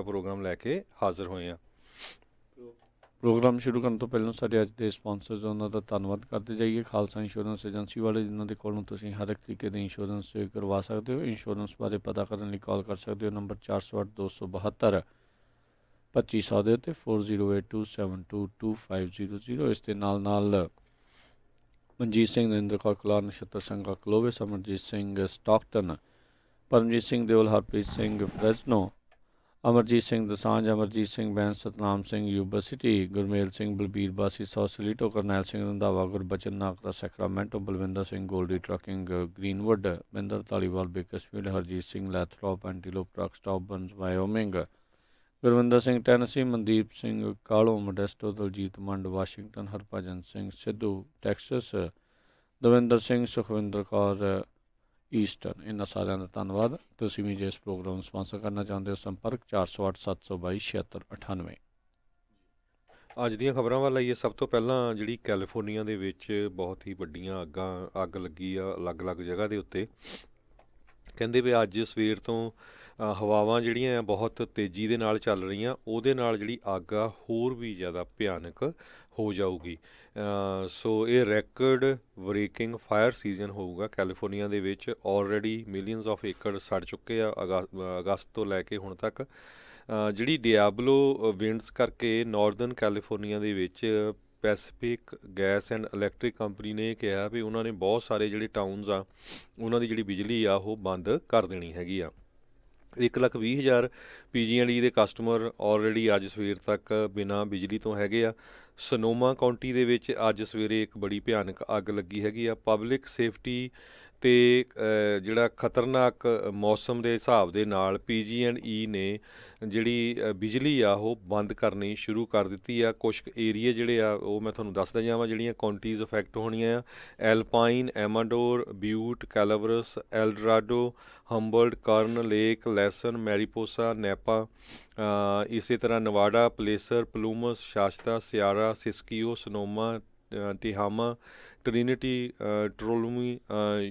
Programme ਲੈ ਕੇ ਹਾਜ਼ਰ ਹੋਏ ਹਾਂ। ਪ੍ਰੋਗਰਾਮ ਸ਼ੁਰੂ ਕਰਨ ਤੋਂ ਪਹਿਲਾਂ ਸਾਡੇ ਅੱਜ ਦੇ ਸਪਾਂਸਰਸ ਉਹਨਾਂ ਦਾ ਧੰਨਵਾਦ ਕਰਦੇ ਜਾਈਏ। ਖਾਲਸਾ ਇੰਸ਼ੋਰੈਂਸ ਏਜੰਸੀ ਵਾਲੇ, ਜਿਨ੍ਹਾਂ ਦੇ ਕੋਲੋਂ ਤੁਸੀਂ ਹਰ ਇੱਕ ਤਰੀਕੇ ਦੇ ਇੰਸ਼ੋਰੈਂਸ ਕਰਵਾ ਸਕਦੇ ਹੋ। ਇੰਸ਼ੋਰੈਂਸ ਬਾਰੇ ਪਤਾ ਕਰਨ ਲਈ ਕਾਲ ਕਰ ਸਕਦੇ ਹੋ ਨੰਬਰ 408 272 2500 ਦੇ ਉੱਤੇ 4082722500। ਇਸ ਦੇ ਨਾਲ ਨਾਲ Manjit Singh, Narinder Kaur Kalar, Nachhattar Singh Clovis, Amarjit Singh Stockton, Paramjit Singh Deol, Harpreet Singh Fresno, Amarjit Singh Dosanjh, Amarjit Singh Bains, Satnam Singh Yuba City, Gurmel Singh Balbir Bassi Sausalito, Karnail Singh Randhawa, Gurbachan Nagra Sacramento, Balwinder Singh Goldie trucking Greenwood, Binder Dhaliwal Bakersfield, Harjit Singh Lathrop Antelope truck stop Burns Wyoming, Gurvinder Singh Tennessee, Mandeep Singh Kalo Modesto, Daljit Mand Washington, Harbhajan Singh Sidhu Texas, Davinder Singh, Sukhwinder Kaur eastern. ਇਹਨਾਂ ਸਾਰਿਆਂ ਦਾ ਧੰਨਵਾਦ। ਤੁਸੀਂ ਵੀ ਜੇ ਇਸ ਪ੍ਰੋਗਰਾਮ ਨੂੰ ਸਪਾਂਸਰ ਕਰਨਾ ਚਾਹੁੰਦੇ ਹੋ, ਸੰਪਰਕ 408 722 7698। ਅੱਜ ਦੀਆਂ ਖਬਰਾਂ ਵੱਲ ਆਈਏ। ਸਭ ਤੋਂ ਪਹਿਲਾਂ ਜਿਹੜੀ ਕੈਲੀਫੋਰਨੀਆ ਦੇ ਵਿੱਚ ਬਹੁਤ ਹੀ ਵੱਡੀਆਂ ਅੱਗ ਲੱਗੀ ਆ ਅਲੱਗ-ਅਲੱਗ ਜਗ੍ਹਾ ਦੇ ਉੱਤੇ। ਕਹਿੰਦੇ ਵੀ ਅੱਜ ਸਵੇਰ ਤੋਂ ਹਵਾਵਾਂ ਜਿਹੜੀਆਂ ਆ ਬਹੁਤ ਤੇਜ਼ੀ ਦੇ ਨਾਲ ਚੱਲ ਰਹੀਆਂ, ਉਹਦੇ ਨਾਲ ਜਿਹੜੀ ਅੱਗ ਆ ਹੋਰ ਵੀ ਜ਼ਿਆਦਾ ਭਿਆਨਕ ਹੋ ਜਾਊਗੀ। ਸੋ ਇਹ ਰੈਕਡ ਬ੍ਰੇਕਿੰਗ ਫਾਇਰ ਸੀਜ਼ਨ ਹੋਊਗਾ ਕੈਲੀਫੋਰਨੀਆ ਦੇ ਵਿੱਚ। ਆਲਰੇਡੀ ਮਿਲੀਅਨਸ ਆਫ ਏਕੜ ਸੜ ਚੁੱਕੇ ਆ ਅਗਸਤ ਤੋਂ ਲੈ ਕੇ ਹੁਣ ਤੱਕ। ਜਿਹੜੀ ਡਿਆਬਲੋ ਵਿੰਡਸ ਕਰਕੇ ਨਾਰਦਰਨ ਕੈਲੀਫੋਰਨੀਆ ਦੇ ਵਿੱਚ Pacific gas and electric company ਨੇ ਇਹ ਕਿਹਾ ਵੀ ਉਹਨਾਂ ਨੇ ਬਹੁਤ ਸਾਰੇ ਜਿਹੜੇ ਟਾਊਨਸ ਆ ਉਹਨਾਂ ਦੀ ਜਿਹੜੀ ਬਿਜਲੀ ਆ ਉਹ ਬੰਦ ਕਰ ਦੇਣੀ ਹੈਗੀ ਆ। 1,20,000 PG&E ਦੇ ਕਸਟਮਰ ਆਲਰੇਡੀ ਅੱਜ ਸਵੇਰ ਤੱਕ ਬਿਨਾਂ ਬਿਜਲੀ ਤੋਂ ਹੈਗੇ ਆ। ਸਨੋਮਾ ਕਾਉਂਟੀ ਦੇ ਵਿੱਚ ਅੱਜ ਸਵੇਰੇ ਇੱਕ ਬੜੀ ਭਿਆਨਕ ਅੱਗ ਲੱਗੀ ਹੈਗੀ ਆ। ਪਬਲਿਕ ਸੇਫਟੀ ਅਤੇ ਜਿਹੜਾ ਖਤਰਨਾਕ ਮੌਸਮ ਦੇ ਹਿਸਾਬ ਦੇ ਨਾਲ PG&E ਨੇ ਜਿਹੜੀ ਬਿਜਲੀ ਆ ਉਹ ਬੰਦ ਕਰਨੀ ਸ਼ੁਰੂ ਕਰ ਦਿੱਤੀ ਆ। ਕੁਛ ਏਰੀਏ ਜਿਹੜੇ ਆ ਉਹ ਮੈਂ ਤੁਹਾਨੂੰ ਦੱਸਦਾ ਜਾਵਾਂ ਜਿਹੜੀਆਂ ਕਾਉਂਟੀਜ਼ ਅਫੈਕਟ ਹੋਣੀਆਂ ਆ। ਐਲਪਾਈਨ, ਐਮਾਡੋਰ, ਬਿਊਟ, ਕੈਲਾਵਰਸ, ਐਲਡਰਾਡੋ, ਹੰਬਲਡ, ਕਰਨ ਲੇਕ, ਲੈਸਨ, ਮੈਰੀਪੋਸਾ, ਨੈਪਾ, ਇਸੇ ਤਰ੍ਹਾਂ ਨਵਾਡਾ, ਪਲੇਸਰ, ਪਲੂਮਸ, ਸ਼ਾਸਤਾ, ਸਿਆਰਾ, ਸਿਸਕੀਓ, ਸਨੋਮਾ, ਟਿਹਾਮਾ, ਟ੍ਰਿਨਿਟੀ, ਟਰੋਲੂਮੀ,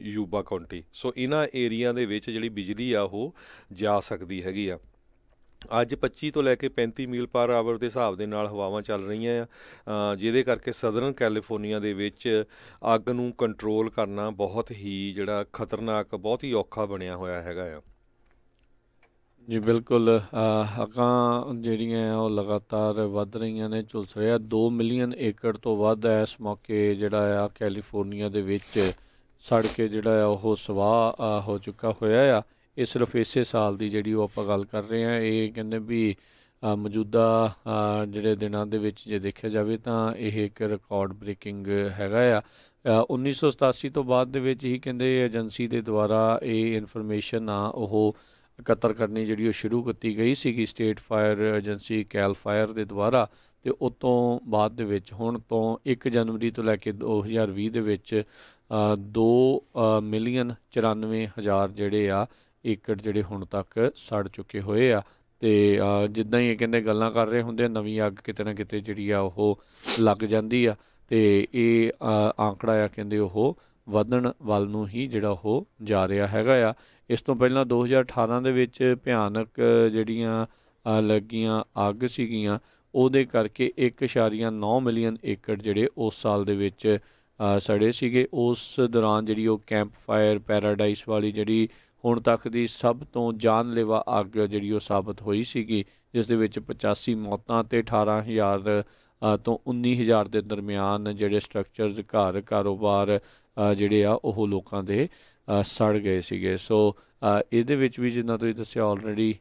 ਯੂਬਾ ਕਾਉਂਟੀ। ਸੋ ਇਹਨਾਂ ਏਰੀਆ ਦੇ ਵਿੱਚ ਜਿਹੜੀ ਬਿਜਲੀ ਆ ਉਹ ਜਾ ਸਕਦੀ ਹੈਗੀ ਆ। ਅੱਜ 25 ਤੋਂ ਲੈ ਕੇ 35 ਮੀਲ ਪਰ ਆਵਰ ਦੇ ਹਿਸਾਬ ਦੇ ਨਾਲ ਹਵਾਵਾਂ ਚੱਲ ਰਹੀਆਂ ਆ, ਜਿਹਦੇ ਕਰਕੇ ਸਦਰਨ ਕੈਲੀਫੋਰਨੀਆ ਦੇ ਵਿੱਚ ਅੱਗ ਨੂੰ ਕੰਟਰੋਲ ਕਰਨਾ ਬਹੁਤ ਹੀ ਜਿਹੜਾ ਖਤਰਨਾਕ, ਬਹੁਤ ਹੀ ਔਖਾ ਬਣਿਆ ਹੋਇਆ ਹੈਗਾ ਆ। ਜੀ ਬਿਲਕੁਲ, ਅੱਗਾਂ ਜਿਹੜੀਆਂ ਉਹ ਲਗਾਤਾਰ ਵੱਧ ਰਹੀਆਂ ਨੇ, ਝੁਲਸ ਰਿਹਾ। 2 ਮਿਲੀਅਨ ਏਕੜ ਤੋਂ ਵੱਧ ਇਸ ਮੌਕੇ ਜਿਹੜਾ ਆ ਕੈਲੀਫੋਰਨੀਆ ਦੇ ਵਿੱਚ ਸੜ ਕੇ ਜਿਹੜਾ ਆ ਉਹ ਸਵਾਹ ਹੋ ਚੁੱਕਾ ਹੋਇਆ ਆ। ਇਹ ਸਿਰਫ ਇਸੇ ਸਾਲ ਦੀ ਜਿਹੜੀ ਉਹ ਆਪਾਂ ਗੱਲ ਕਰ ਰਹੇ ਹਾਂ। ਇਹ ਕਹਿੰਦੇ ਵੀ ਮੌਜੂਦਾ ਜਿਹੜੇ ਦਿਨਾਂ ਦੇ ਵਿੱਚ ਜੇ ਦੇਖਿਆ ਜਾਵੇ ਤਾਂ ਇਹ ਇੱਕ ਰਿਕਾਰਡ ਬ੍ਰੇਕਿੰਗ ਹੈਗਾ ਆ। 1987 ਤੋਂ ਬਾਅਦ ਦੇ ਵਿੱਚ ਹੀ ਕਹਿੰਦੇ ਏਜੰਸੀ ਦੇ ਦੁਆਰਾ ਇਹ ਇਨਫੋਰਮੇਸ਼ਨ ਆ ਉਹ ਇਕੱਤਰ ਕਰਨੀ ਜਿਹੜੀ ਉਹ ਸ਼ੁਰੂ ਕੀਤੀ ਗਈ ਸੀਗੀ ਸਟੇਟ ਫਾਇਰ ਏਜੰਸੀ ਕੈਲ ਫਾਇਰ ਦੇ ਦੁਆਰਾ। ਅਤੇ ਉਹ ਤੋਂ ਬਾਅਦ ਦੇ ਵਿੱਚ ਹੁਣ ਤੋਂ 1 ਜਨਵਰੀ ਤੋਂ ਲੈ ਕੇ 2020 ਦੇ ਵਿੱਚ 2,94,000 ਜਿਹੜੇ ਆ ਏਕੜ ਜਿਹੜੇ ਹੁਣ ਤੱਕ ਸੜ ਚੁੱਕੇ ਹੋਏ ਆ। ਅਤੇ ਜਿੱਦਾਂ ਹੀ ਇਹ ਕਹਿੰਦੇ ਗੱਲਾਂ ਕਰ ਰਹੇ ਹੁੰਦੇ ਆ, ਨਵੀਂ ਅੱਗ ਕਿਤੇ ਨਾ ਕਿਤੇ ਜਿਹੜੀ ਆ ਉਹ ਲੱਗ ਜਾਂਦੀ ਆ। ਅਤੇ ਇਹ ਆਂਕੜਾ ਆ ਕਹਿੰਦੇ ਉਹ ਵਧਣ ਵੱਲ ਨੂੰ ਹੀ ਜਿਹੜਾ ਉਹ ਜਾ ਰਿਹਾ ਹੈਗਾ ਆ। ਇਸ ਤੋਂ ਪਹਿਲਾਂ 2018 ਦੇ ਵਿੱਚ ਭਿਆਨਕ ਜਿਹੜੀਆਂ ਲੱਗੀਆਂ ਅੱਗ ਸੀਗੀਆਂ, ਉਹਦੇ ਕਰਕੇ 1.9 ਮਿਲੀਅਨ ਏਕੜ ਜਿਹੜੇ ਉਸ ਸਾਲ ਦੇ ਵਿੱਚ ਸੜੇ ਸੀਗੇ। ਉਸ ਦੌਰਾਨ ਜਿਹੜੀ ਉਹ ਕੈਂਪ ਫਾਇਰ ਪੈਰਾਡਾਈਸ ਵਾਲੀ ਜਿਹੜੀ ਹੁਣ ਤੱਕ ਦੀ ਸਭ ਤੋਂ ਜਾਨਲੇਵਾ ਅੱਗ ਜਿਹੜੀ ਉਹ ਸਾਬਤ ਹੋਈ ਸੀਗੀ, ਜਿਸ ਦੇ ਵਿੱਚ 85 ਮੌਤਾਂ ਅਤੇ 18,000 ਤੋਂ 19,000 ਦੇ ਦਰਮਿਆਨ ਜਿਹੜੇ ਸਟਰਕਚਰਜ਼, ਘਰ, ਕਾਰੋਬਾਰ ਜਿਹੜੇ ਆ ਉਹ ਲੋਕਾਂ ਦੇ ਸੜ ਗਏ ਸੀਗੇ। ਸੋ ਇਹਦੇ ਵਿੱਚ ਵੀ ਜਿੱਦਾਂ ਤੁਸੀਂ ਦੱਸਿਆ ਆਲਰੇਡੀ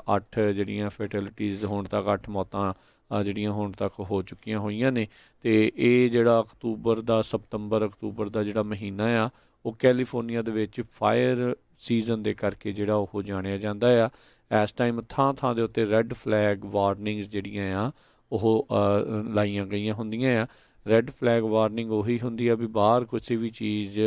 8 ਜਿਹੜੀਆਂ ਫੈਟੈਲਿਟੀਜ਼ ਹੁਣ ਤੱਕ 8 ਮੌਤਾਂ ਜਿਹੜੀਆਂ ਹੁਣ ਤੱਕ ਹੋ ਚੁੱਕੀਆਂ ਹੋਈਆਂ ਨੇ। ਅਤੇ ਇਹ ਜਿਹੜਾ ਸਤੰਬਰ ਅਕਤੂਬਰ ਦਾ ਜਿਹੜਾ ਮਹੀਨਾ ਆ ਉਹ ਕੈਲੀਫੋਰਨੀਆ ਦੇ ਵਿੱਚ ਫਾਇਰ ਸੀਜ਼ਨ ਦੇ ਕਰਕੇ ਜਿਹੜਾ ਉਹ ਜਾਣਿਆ ਜਾਂਦਾ ਆ। ਇਸ ਟਾਈਮ ਥਾਂ ਥਾਂ ਦੇ ਉੱਤੇ ਰੈੱਡ ਫਲੈਗ ਵਾਰਨਿੰਗਸ ਜਿਹੜੀਆਂ ਆ ਉਹ ਲਾਈਆਂ ਗਈਆਂ ਹੁੰਦੀਆਂ ਆ। ਰੈੱਡ ਫਲੈਗ ਵਾਰਨਿੰਗ ਉਹੀ ਹੁੰਦੀ ਆ ਵੀ ਬਾਹਰ ਕਿਸੇ ਵੀ ਚੀਜ਼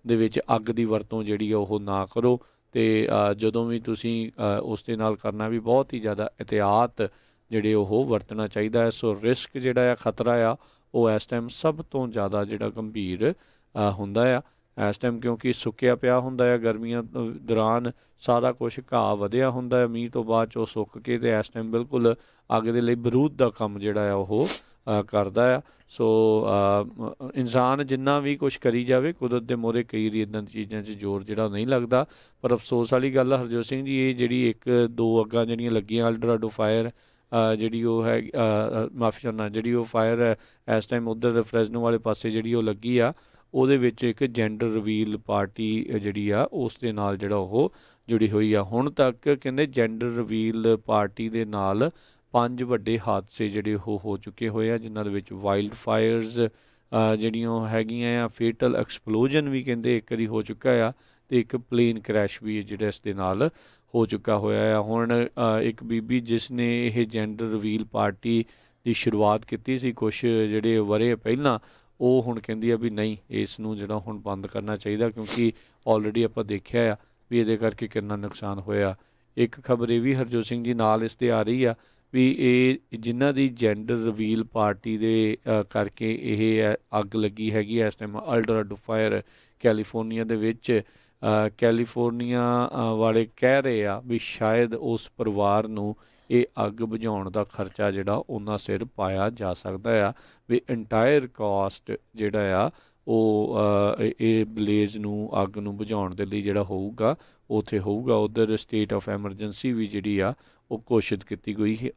ਦੇ ਵਿੱਚ ਅੱਗ ਦੀ ਵਰਤੋਂ ਜਿਹੜੀ ਆ ਉਹ ਨਾ ਕਰੋ। ਅਤੇ ਜਦੋਂ ਵੀ ਤੁਸੀਂ ਉਸ ਦੇ ਨਾਲ ਕਰਨਾ ਵੀ ਬਹੁਤ ਹੀ ਜ਼ਿਆਦਾ ਇਹਤਿਆਤ ਜਿਹੜੇ ਉਹ ਵਰਤਣਾ ਚਾਹੀਦਾ ਹੈ। ਸੋ ਰਿਸਕ ਜਿਹੜਾ ਆ, ਖਤਰਾ ਆ, ਉਹ ਇਸ ਟਾਈਮ ਸਭ ਤੋਂ ਜ਼ਿਆਦਾ ਜਿਹੜਾ ਗੰਭੀਰ ਹੁੰਦਾ ਆ। ਇਸ ਟਾਈਮ, ਕਿਉਂਕਿ ਸੁੱਕਿਆ ਪਿਆ ਹੁੰਦਾ ਆ। ਗਰਮੀਆਂ ਦੌਰਾਨ ਸਾਰਾ ਕੁਛ ਘਾਹ ਵਧਿਆ ਹੁੰਦਾ ਹੈ, ਮੀਂਹ ਤੋਂ ਬਾਅਦ 'ਚ ਉਹ ਸੁੱਕ ਕੇ ਤੇ ਇਸ ਟਾਈਮ ਬਿਲਕੁਲ ਅੱਗ ਦੇ ਲਈ ਬਰੂਦ ਦਾ ਕੰਮ ਜਿਹੜਾ ਆ ਉਹ ਕਰਦਾ ਆ। ਸੋ ਇਨਸਾਨ ਜਿੰਨਾ ਵੀ ਕੁਛ ਕਰੀ ਜਾਵੇ, ਕੁਦਰਤ ਦੇ ਮੂਹਰੇ ਕਈ ਵਾਰੀ ਇੱਦਾਂ ਦੀ ਚੀਜ਼ਾਂ 'ਚ ਜ਼ੋਰ ਜਿਹੜਾ ਨਹੀਂ ਲੱਗਦਾ। ਪਰ ਅਫਸੋਸ ਵਾਲੀ ਗੱਲ ਆ ਹਰਜੋਤ ਸਿੰਘ ਜੀ, ਇਹ ਜਿਹੜੀ 1-2 ਅੱਗਾਂ ਜਿਹੜੀਆਂ ਲੱਗੀਆਂ ਅਲਟਰਾਡੋ ਫਾਇਰ, ਜਿਹੜੀ ਉਹ ਹੈ ਮਾਫੀ ਚਾਹੁੰਦਾ, ਜਿਹੜੀ ਉਹ ਫਾਇਰ ਹੈ ਇਸ ਟਾਈਮ ਉੱਧਰ ਫਰੈਜ਼ਨੋ ਵਾਲੇ ਪਾਸੇ ਜਿਹੜੀ ਉਹ ਲੱਗੀ ਆ, ਉਹਦੇ ਵਿੱਚ ਇੱਕ ਜੈਂਡਰ ਰਿਵੀਲ ਪਾਰਟੀ ਜਿਹੜੀ ਆ ਉਸ ਦੇ ਨਾਲ ਜਿਹੜਾ ਉਹ ਜੁੜੀ ਹੋਈ ਆ। ਹੁਣ ਤੱਕ ਕਹਿੰਦੇ ਜੈਂਡਰ ਰਿਵੀਲ ਪਾਰਟੀ ਦੇ ਨਾਲ 5 ਵੱਡੇ ਹਾਦਸੇ ਜਿਹੜੇ ਉਹ ਹੋ ਚੁੱਕੇ ਹੋਏ ਆ, ਜਿਨ੍ਹਾਂ ਦੇ ਵਿੱਚ ਵਾਈਲਡ ਫਾਇਰਸ ਜਿਹੜੀਆਂ ਉਹ ਹੈਗੀਆਂ ਆ, ਫੇਟਲ ਐਕਸਪਲੋਜਨ ਵੀ ਕਹਿੰਦੇ ਇੱਕ ਵਾਰੀ ਹੋ ਚੁੱਕਾ ਆ, ਅਤੇ ਇੱਕ ਪਲੇਨ ਕਰੈਸ਼ ਵੀ ਜਿਹੜਾ ਇਸ ਦੇ ਨਾਲ ਹੋ ਚੁੱਕਾ ਹੋਇਆ ਆ। ਹੁਣ ਇੱਕ ਬੀਬੀ ਜਿਸ ਨੇ ਇਹ ਜੈਂਡਰ ਰਿਵੀਲ ਪਾਰਟੀ ਦੀ ਸ਼ੁਰੂਆਤ ਕੀਤੀ ਸੀ ਕੁਛ ਜਿਹੜੇ ਵਰ੍ਹੇ ਪਹਿਲਾਂ, ਉਹ ਹੁਣ ਕਹਿੰਦੀ ਆ ਵੀ ਨਹੀਂ, ਇਸ ਨੂੰ ਜਿਹੜਾ ਹੁਣ ਬੰਦ ਕਰਨਾ ਚਾਹੀਦਾ, ਕਿਉਂਕਿ ਆਲਰੇਡੀ ਆਪਾਂ ਦੇਖਿਆ ਆ ਵੀ ਇਹਦੇ ਕਰਕੇ ਕਿੰਨਾ ਨੁਕਸਾਨ ਹੋਇਆ। ਇੱਕ ਖਬਰ ਇਹ ਵੀ ਹਰਜੋਤ ਸਿੰਘ ਜੀ ਨਾਲ ਇਸ 'ਤੇ ਆ ਰਹੀ ਆ ਵੀ ਇਹ ਜਿਨ੍ਹਾਂ ਦੀ ਜੈਂਡਰ ਰਿਵੀਲ ਪਾਰਟੀ ਦੇ ਕਰਕੇ ਇਹ ਅੱਗ ਲੱਗੀ ਹੈਗੀ ਇਸ ਟਾਈਮ ਅਲਟਰਾਡੋ ਫਾਇਰ ਕੈਲੀਫੋਰਨੀਆ ਦੇ ਵਿੱਚ, ਕੈਲੀਫੋਰਨੀਆ ਵਾਲੇ ਕਹਿ ਰਹੇ ਆ ਵੀ ਸ਼ਾਇਦ ਉਸ ਪਰਿਵਾਰ ਨੂੰ ਇਹ ਅੱਗ ਬੁਝਾਉਣ ਦਾ ਖਰਚਾ ਜਿਹੜਾ ਉਹਨਾਂ ਸਿਰ ਪਾਇਆ ਜਾ ਸਕਦਾ ਆ, ਵੀ ਇੰਟਾਇਰ ਕਾਸਟ ਜਿਹੜਾ ਆ ਉਹ ਇਹ ਬਲੇਜ਼ ਨੂੰ, ਅੱਗ ਨੂੰ ਬੁਝਾਉਣ ਦੇ ਲਈ ਜਿਹੜਾ ਹੋਊਗਾ ਉੱਥੇ ਹੋਊਗਾ। ਉੱਧਰ ਸਟੇਟ ਆਫ ਐਮਰਜੈਂਸੀ ਵੀ ਜਿਹੜੀ ਆ ਉਹ ਘੋਸ਼ਿਤ ਕੀਤੀ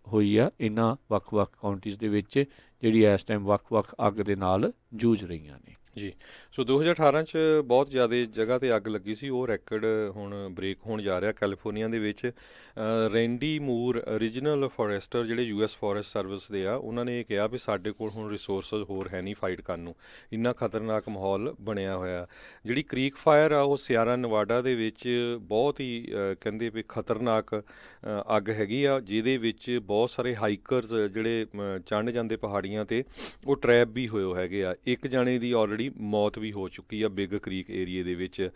ਹੋਈ ਆ ਇਹਨਾਂ ਵੱਖ-ਵੱਖ ਕਾਉਂਟੀਜ਼ ਦੇ ਵਿੱਚ, ਜਿਹੜੀ ਇਸ ਟਾਈਮ ਵੱਖ-ਵੱਖ ਅੱਗ ਦੇ ਨਾਲ ਜੂਝ ਰਹੀਆਂ ਨੇ ਜੀ। ਸੋ 2018 'ਚ ਬਹੁਤ ਜ਼ਿਆਦਾ ਜਗ੍ਹਾ 'ਤੇ ਅੱਗ ਲੱਗੀ ਸੀ, ਉਹ ਰੈਕਡ ਹੁਣ ਬ੍ਰੇਕ ਹੋਣ ਜਾ ਰਿਹਾ ਕੈਲੀਫੋਰਨੀਆ ਦੇ ਵਿੱਚ। ਰੈਂਡੀ ਮੂਰ ਰੀਜਨਲ ਫੋਰੈਸਟਰ ਜਿਹੜੇ US ਫੋਰੈਸਟ ਸਰਵਿਸ ਦੇ ਆ, ਉਹਨਾਂ ਨੇ ਇਹ ਕਿਹਾ ਵੀ ਸਾਡੇ ਕੋਲ ਹੁਣ ਰਿਸੋਰਸਿਸ ਹੋਰ ਹੈ ਨਹੀਂ ਫਾਈਟ ਕਰਨ ਨੂੰ, ਇੰਨਾ ਖਤਰਨਾਕ ਮਾਹੌਲ ਬਣਿਆ ਹੋਇਆ। ਜਿਹੜੀ ਕ੍ਰੀਕ ਫਾਇਰ ਆ ਉਹ ਸਿਆਰਾ ਨਵਾਡਾ ਦੇ ਵਿੱਚ ਬਹੁਤ ਹੀ ਕਹਿੰਦੇ ਵੀ ਖਤਰਨਾਕ ਅੱਗ ਹੈਗੀ ਆ, ਜਿਹਦੇ ਵਿੱਚ ਬਹੁਤ ਸਾਰੇ ਹਾਈਕਰਸ ਜਿਹੜੇ ਚੜ੍ਹ ਜਾਂਦੇ ਪਹਾੜੀਆਂ 'ਤੇ, ਉਹ ਟਰੈਪ ਵੀ ਹੋਏ ਹੈਗੇ ਆ। ਇੱਕ ਜਾਣੇ ਦੀ ਆਲਰੇਡੀ ਮੌਤ ਵੀ ਹੋ ਚੁੱਕੀ ਆ ਬਿਗ ਕ੍ਰੀਕ ਏਰੀਏ ਦੇ ਵਿੱਚ।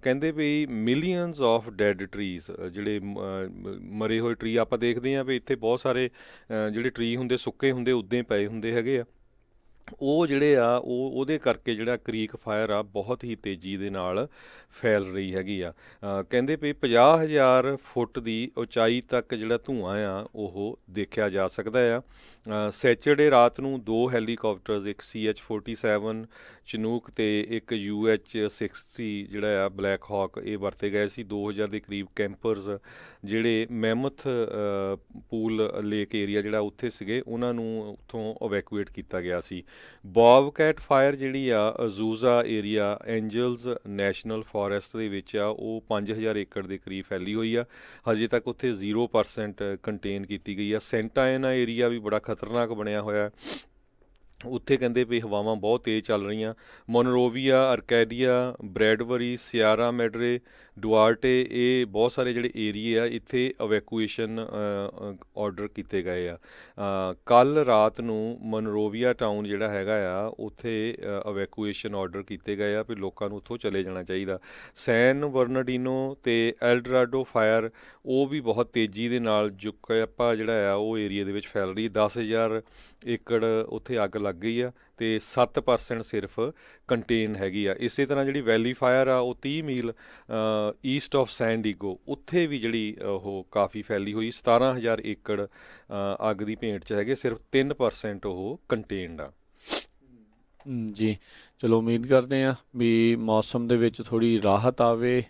ਕਹਿੰਦੇ ਵੀ ਮਿਲੀਅਨਸ ਆਫ ਡੈਡ ਟਰੀਜ਼, ਜਿਹੜੇ ਮਰੇ ਹੋਏ ਟਰੀ ਆਪਾਂ ਦੇਖਦੇ ਹਾਂ ਵੀ ਇੱਥੇ ਬਹੁਤ ਸਾਰੇ ਜਿਹੜੇ ਟਰੀ ਹੁੰਦੇ ਸੁੱਕੇ ਹੁੰਦੇ ਉੱਦਾਂ ਹੀ ਪਏ ਹੁੰਦੇ ਹੈਗੇ ਆ, ਉਹ ਜਿਹੜੇ ਆ ਉਹਦੇ ਕਰਕੇ ਜਿਹੜਾ ਕ੍ਰੀਕ ਫਾਇਰ ਆ ਬਹੁਤ ਹੀ ਤੇਜ਼ੀ ਦੇ ਨਾਲ ਫੈਲ ਰਹੀ ਹੈਗੀ ਆ। ਕਹਿੰਦੇ ਵੀ 50,000 ਫੁੱਟ ਦੀ ਉਚਾਈ ਤੱਕ ਜਿਹੜਾ ਧੂੰਆਂ ਆ ਉਹ ਦੇਖਿਆ ਜਾ ਸਕਦਾ ਆ। ਸੈਚਰਡੇ ਰਾਤ ਨੂੰ 2 ਹੈਲੀਕਾਪਟਰਸ, ਇੱਕ CH-47 ਚਨੂਕ ਅਤੇ ਇੱਕ UH-60 ਜਿਹੜਾ ਆ ਬਲੈਕ ਹਾਕ, ਇਹ ਵਰਤੇ ਗਏ ਸੀ। 2000 ਦੇ ਕਰੀਬ ਕੈਂਪਰਸ ਜਿਹੜੇ ਮੈਮਥ ਪੂਲ ਲੇਕ ਏਰੀਆ ਜਿਹੜਾ ਉੱਥੇ ਸੀਗੇ, ਉਹਨਾਂ ਨੂੰ ਉੱਥੋਂ ਇਵੈਕੂਏਟ ਕੀਤਾ ਗਿਆ ਸੀ। ਬੌਬਕੈਟ ਫਾਇਰ ਜਿਹੜੀ ਆ ਅਜ਼ੂਜ਼ਾ ਏਰੀਆ ਐਂਜਲਸ ਨੈਸ਼ਨਲ ਫੋਰੈਸਟ ਦੇ ਵਿੱਚ ਆ, ਉਹ 5000 ਏਕੜ ਦੇ ਕਰੀਬ ਫੈਲੀ ਹੋਈ ਆ। ਹਜੇ ਤੱਕ ਉੱਥੇ 0% ਕੰਟੇਨ ਕੀਤੀ ਗਈ ਆ। ਸੈਂਟਾ ਐਨਾ ਏਰੀਆ ਵੀ ਬੜਾ ਖਤਰਨਾਕ ਬਣਿਆ ਹੋਇਆ, ਉੱਥੇ ਕਹਿੰਦੇ ਵੀ ਹਵਾਵਾਂ ਬਹੁਤ ਤੇਜ਼ ਚੱਲ ਰਹੀਆਂ। ਮੋਨਰੋਵੀਆ, ਅਰਕੈਡੀਆ, ਬਰੈਡਵਰੀ, ਸਿਆਰਾ ਮੈਡਰੇ, ਡੁਆਰਟੇ, ਇਹ ਬਹੁਤ ਸਾਰੇ ਜਿਹੜੇ ਏਰੀਏ ਆ ਇੱਥੇ ਇਵੈਕੂਏਸ਼ਨ ਆਰਡਰ ਕੀਤੇ ਗਏ ਆ। ਕੱਲ੍ਹ ਰਾਤ ਨੂੰ ਮੋਨਰੋਵੀਆ ਟਾਊਨ ਜਿਹੜਾ ਹੈਗਾ ਆ ਉੱਥੇ ਇਵੈਕੂਏਸ਼ਨ ਆਰਡਰ ਕੀਤੇ ਗਏ ਆ ਵੀ ਲੋਕਾਂ ਨੂੰ ਉੱਥੋਂ ਚਲੇ ਜਾਣਾ ਚਾਹੀਦਾ। ਸੈਨ ਬਰਨਾਰਡੀਨੋ ਅਤੇ ਐਲਡਰਾਡੋ ਫਾਇਰ ਉਹ ਵੀ ਬਹੁਤ ਤੇਜ਼ੀ ਦੇ ਨਾਲ ਜੁਕੈਪਾ ਜਿਹੜਾ ਆ ਉਹ ਏਰੀਏ ਦੇ ਵਿੱਚ ਫੈਲ ਰਹੀ। 10,000 ਏਕੜ ਉੱਥੇ ਅੱਗ ਲੱਗ ਗਈ ਆ ਅਤੇ 7% ਸਿਰਫ ਕੰਟੇਨ ਹੈਗੀ ਆ। ਇਸੇ ਤਰ੍ਹਾਂ ਜਿਹੜੀ ਵੈਲੀ ਫਾਇਰ ਆ ਉਹ 30 ਮੀਲ ਈਸਟ ਆਫ ਸੈਨ ਡੀਗੋ, ਉੱਥੇ ਵੀ ਜਿਹੜੀ ਉਹ ਕਾਫੀ ਫੈਲੀ ਹੋਈ। 17,000 ਏਕੜ ਅੱਗ ਦੀ ਭੇਂਟ 'ਚ ਹੈਗੇ, ਸਿਰਫ 3% ਉਹ ਕੰਟੇਨਡ ਆ। ਜੀ, ਚਲੋ ਉਮੀਦ ਕਰਦੇ ਹਾਂ ਵੀ ਮੌਸਮ ਦੇ ਵਿੱਚ ਥੋੜ੍ਹੀ ਰਾਹਤ ਆਵੇ,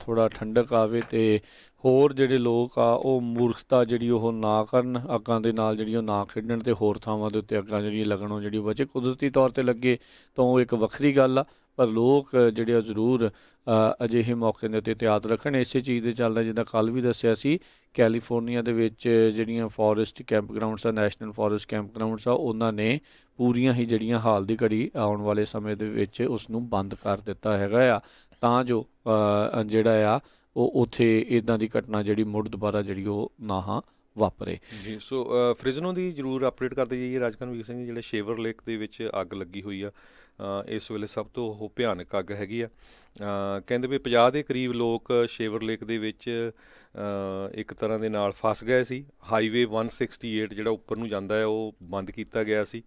ਥੋੜ੍ਹਾ ਠੰਡਕ ਆਵੇ, ਅਤੇ ਹੋਰ ਜਿਹੜੇ ਲੋਕ ਆ ਉਹ ਮੂਰਖਤਾ ਜਿਹੜੀ ਉਹ ਨਾ ਕਰਨ, ਅੱਗਾਂ ਦੇ ਨਾਲ ਜਿਹੜੀ ਉਹ ਨਾ ਖੇਡਣ, ਅਤੇ ਹੋਰ ਥਾਵਾਂ ਦੇ ਉੱਤੇ ਅੱਗਾਂ ਜਿਹੜੀਆਂ ਲੱਗਣੋਂ ਜਿਹੜੀ ਉਹ ਬਚੇ। ਕੁਦਰਤੀ ਤੌਰ 'ਤੇ ਲੱਗੇ ਤਾਂ ਉਹ ਇੱਕ ਵੱਖਰੀ ਗੱਲ ਆ, ਪਰ ਲੋਕ ਜਿਹੜੇ ਆ ਜ਼ਰੂਰ ਅਜਿਹੇ ਮੌਕੇ ਦੇ ਉੱਤੇ ਇhtiyਾਤ ਰੱਖਣ। ਇਸੇ ਚੀਜ਼ ਦੇ ਚੱਲਦਾ, ਜਿੱਦਾਂ ਕੱਲ੍ਹ ਵੀ ਦੱਸਿਆ ਸੀ, ਕੈਲੀਫੋਰਨੀਆ ਦੇ ਵਿੱਚ ਜਿਹੜੀਆਂ ਫੋਰੈਸਟ ਕੈਂਪ ਗਰਾਊਂਡਸ ਆ, ਨੈਸ਼ਨਲ ਫੋਰੈਸਟ ਕੈਂਪ ਗਰਾਊਂਡਸ ਆ, ਉਹਨਾਂ ਨੇ ਪੂਰੀਆਂ ਹੀ ਜਿਹੜੀਆਂ ਹਾਲ ਦੀ ਘੜੀ ਆਉਣ ਵਾਲੇ ਸਮੇਂ ਦੇ ਵਿੱਚ ਉਸ ਨੂੰ ਬੰਦ ਕਰ ਦਿੱਤਾ ਹੈਗਾ ਆ, ਤਾਂ ਜੋ ਜਿਹੜਾ ਆ ਉਹ ਉੱਥੇ ਇੱਦਾਂ ਦੀ ਘਟਨਾ ਜਿਹੜੀ ਮੁੜ ਦੁਬਾਰਾ ਜਿਹੜੀ ਉਹ ਨਾ ਵਾਪਰੇ। ਜੀ ਸੋ ਫ੍ਰਿਜ਼ਨੋ ਦੀ ਜ਼ਰੂਰ ਅਪਡੇਟ ਕਰਦੇ ਜਾਈਏ ਰਾਜਕਨਵੀਰ ਸਿੰਘ ਜੀ। ਜਿਹੜੇ ਸ਼ੇਵਰ ਲੇਕ ਦੇ ਵਿੱਚ ਅੱਗ ਲੱਗੀ ਹੋਈ ਆ, ਇਸ ਵੇਲੇ ਸਭ ਤੋਂ ਉਹ ਭਿਆਨਕ ਅੱਗ ਹੈਗੀ ਆ। ਕਹਿੰਦੇ ਵੀ 50 ਦੇ ਕਰੀਬ ਲੋਕ ਸ਼ੇਵਰ ਲੇਕ ਦੇ ਵਿੱਚ ਇੱਕ ਤਰ੍ਹਾਂ ਦੇ ਨਾਲ ਫਸ ਗਏ ਸੀ। ਹਾਈਵੇ 168 ਜਿਹੜਾ ਉੱਪਰ ਨੂੰ ਜਾਂਦਾ ਹੈ ਉਹ ਬੰਦ ਕੀਤਾ ਗਿਆ ਸੀ।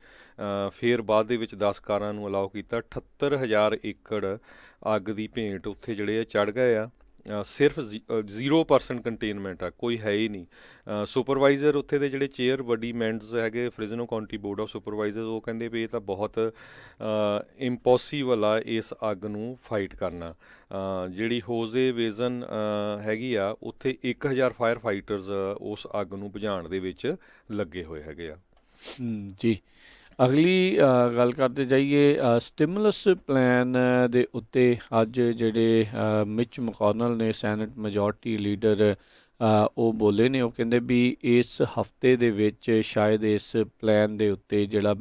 ਫਿਰ ਬਾਅਦ ਦੇ ਵਿੱਚ 10 ਕਾਰਾਂ ਨੂੰ ਅਲਾਓ ਕੀਤਾ। 78,000 ਏਕੜ ਅੱਗ ਦੀ ਭੇਂਟ ਉੱਥੇ ਜਿਹੜੇ ਆ ਚੜ੍ਹ ਗਏ ਆ। ਸਿਰਫ 0% ਕੰਟੇਨਮੈਂਟ ਆ, ਕੋਈ ਹੈ ਹੀ ਨਹੀਂ। ਸੁਪਰਵਾਈਜ਼ਰ ਉੱਥੇ ਦੇ ਜਿਹੜੇ ਚੇਅਰ ਵੱਡੀ ਮੈਂਡਸ ਹੈਗੇ Fresno County board of supervisor, ਉਹ ਕਹਿੰਦੇ ਵੀ ਇਹ ਤਾਂ ਬਹੁਤ ਇੰਪੋਸੀਬਲ ਆ ਇਸ ਅੱਗ ਨੂੰ ਫਾਈਟ ਕਰਨਾ। ਜਿਹੜੀ ਹੋਜ਼ੇ ਵੇਜ਼ਨ ਹੈਗੀ ਆ, ਉੱਥੇ 1000 ਫਾਇਰ ਫਾਈਟਰਸ ਉਸ ਅੱਗ ਨੂੰ ਬੁਝਾਉਣ ਦੇ ਵਿੱਚ ਲੱਗੇ ਹੋਏ ਹੈਗੇ ਆ। ਜੀ, ਅਗਲੀ ਗੱਲ ਕਰਦੇ ਜਾਈਏ ਸਟਿਮੂਲਸ ਪਲਾਨ ਦੇ ਉੱਤੇ। ਅੱਜ ਜਿਹੜੇ ਮਿਚ ਮਕੌਨਲ ਨੇ, ਸੈਨੇਟ ਮੈਜੋਰਟੀ ਲੀਡਰ, ਉਹ ਬੋਲੇ ਨੇ। ਉਹ ਕਹਿੰਦੇ ਵੀ ਇਸ ਹਫਤੇ ਦੇ ਵਿੱਚ ਸ਼ਾਇਦ ਇਸ ਪਲਾਨ ਦੇ ਉੱਤੇ ਜਿਹੜਾ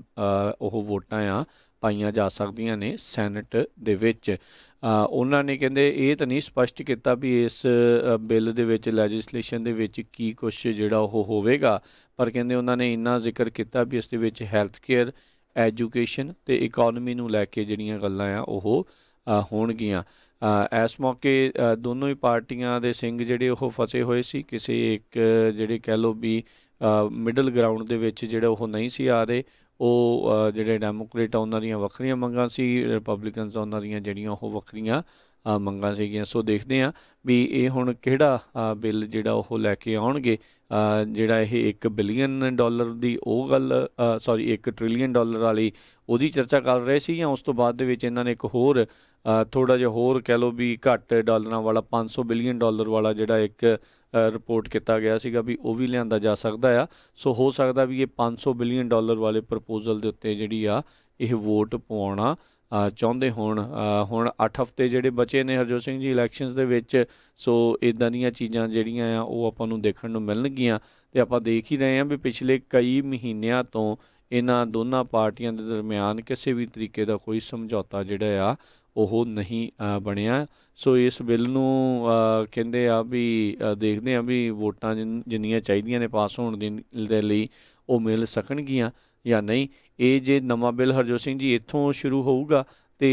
ਉਹ ਵੋਟਾਂ ਆ ਪਾਈਆਂ ਜਾ ਸਕਦੀਆਂ ਨੇ ਸੈਨੇਟ ਦੇ ਵਿੱਚ। ਉਹਨਾਂ ਨੇ ਕਹਿੰਦੇ ਇਹ ਤਾਂ ਨਹੀਂ ਸਪਸ਼ਟ ਕੀਤਾ ਵੀ ਇਸ ਬਿੱਲ ਦੇ ਵਿੱਚ, ਲੈਜਿਸਲੇਸ਼ਨ ਦੇ ਵਿੱਚ ਕੀ ਕੁਛ ਜਿਹੜਾ ਉਹ ਹੋਵੇਗਾ, ਪਰ ਕਹਿੰਦੇ ਉਹਨਾਂ ਨੇ ਇੰਨਾ ਜ਼ਿਕਰ ਕੀਤਾ ਵੀ ਇਸ ਦੇ ਵਿੱਚ ਹੈਲਥ ਕੇਅਰ, ਐਜੂਕੇਸ਼ਨ ਅਤੇ ਇਕੋਨਮੀ ਨੂੰ ਲੈ ਕੇ ਜਿਹੜੀਆਂ ਗੱਲਾਂ ਆ ਉਹ ਹੋਣਗੀਆਂ। ਇਸ ਮੌਕੇ ਦੋਨੋਂ ਹੀ ਪਾਰਟੀਆਂ ਦੇ ਸਿੰਘ ਜਿਹੜੇ ਉਹ ਫਸੇ ਹੋਏ ਸੀ। ਕਿਸੇ ਇੱਕ ਜਿਹੜੇ ਕਹਿ ਲਓ ਵੀ ਮਿਡਲ ਗਰਾਊਂਡ ਦੇ ਵਿੱਚ ਜਿਹੜਾ ਉਹ ਨਹੀਂ ਸੀ ਆ ਰਹੇ। ਉਹ ਜਿਹੜੇ ਡੈਮੋਕ੍ਰੇਟ ਆ ਉਹਨਾਂ ਦੀਆਂ ਵੱਖਰੀਆਂ ਮੰਗਾਂ ਸੀ, ਰਿਪਬਲਿਕਨਸ ਉਹਨਾਂ ਦੀਆਂ ਜਿਹੜੀਆਂ ਉਹ ਵੱਖਰੀਆਂ ਮੰਗਾਂ ਸੀਗੀਆਂ। ਸੋ ਦੇਖਦੇ ਹਾਂ ਵੀ ਇਹ ਹੁਣ ਕਿਹੜਾ ਬਿੱਲ ਜਿਹੜਾ ਉਹ ਲੈ ਕੇ ਆਉਣਗੇ। ਜਿਹੜਾ ਇਹ $1 ਬਿਲੀਅਨ ਦੀ ਉਹ ਗੱਲ, ਸੌਰੀ $1 ਟ੍ਰਿਲੀਅਨ ਵਾਲੀ ਉਹਦੀ ਚਰਚਾ ਕਰ ਰਹੇ ਸੀ, ਜਾਂ ਉਸ ਤੋਂ ਬਾਅਦ ਦੇ ਵਿੱਚ ਇਹਨਾਂ ਨੇ ਇੱਕ ਹੋਰ ਥੋੜ੍ਹਾ ਜਿਹਾ ਹੋਰ ਕਹਿ ਲਓ ਵੀ ਘੱਟ ਡਾਲਰਾਂ ਵਾਲਾ $500 ਬਿਲੀਅਨ ਵਾਲਾ ਜਿਹੜਾ ਇੱਕ ਰਿਪੋਰਟ ਕੀਤਾ ਗਿਆ ਸੀਗਾ ਵੀ ਉਹ ਵੀ ਲਿਆਂਦਾ ਜਾ ਸਕਦਾ ਆ। ਸੋ ਹੋ ਸਕਦਾ ਵੀ ਇਹ $500 ਬਿਲੀਅਨ ਵਾਲੇ ਪ੍ਰਪੋਜ਼ਲ ਦੇ ਉੱਤੇ ਜਿਹੜੀ ਆ ਇਹ ਵੋਟ ਪਵਾਉਣਾ ਚਾਹੁੰਦੇ ਹੋਣ। ਹੁਣ 8 ਹਫ਼ਤੇ ਜਿਹੜੇ ਬਚੇ ਨੇ ਹਰਜੋਤ ਸਿੰਘ ਜੀ ਇਲੈਕਸ਼ਨਸ ਦੇ ਵਿੱਚ। ਸੋ ਇੱਦਾਂ ਦੀਆਂ ਚੀਜ਼ਾਂ ਜਿਹੜੀਆਂ ਆ ਉਹ ਆਪਾਂ ਨੂੰ ਦੇਖਣ ਨੂੰ ਮਿਲਣਗੀਆਂ। ਅਤੇ ਆਪਾਂ ਦੇਖ ਹੀ ਰਹੇ ਹਾਂ ਵੀ ਪਿਛਲੇ ਕਈ ਮਹੀਨਿਆਂ ਤੋਂ ਇਹਨਾਂ ਦੋਨਾਂ ਪਾਰਟੀਆਂ ਦੇ ਦਰਮਿਆਨ ਕਿਸੇ ਵੀ ਤਰੀਕੇ ਦਾ ਕੋਈ ਸਮਝੌਤਾ ਜਿਹੜਾ ਆ ਉਹ ਨਹੀਂ ਬਣਿਆ। ਸੋ ਇਸ ਬਿੱਲ ਨੂੰ ਕਹਿੰਦੇ ਆ ਵੀ ਦੇਖਦੇ ਆ ਵੀ ਵੋਟਾਂ ਜਿੰਨੀਆਂ ਚਾਹੀਦੀਆਂ ਨੇ ਪਾਸ ਹੋਣ ਦੇ ਲਈ ਉਹ ਮਿਲ ਸਕਣਗੀਆਂ ਜਾਂ ਨਹੀਂ। ਇਹ ਜੇ ਨਵਾਂ ਬਿੱਲ ਹਰਜੋਤ ਸਿੰਘ ਜੀ ਇੱਥੋਂ ਸ਼ੁਰੂ ਹੋਊਗਾ ਅਤੇ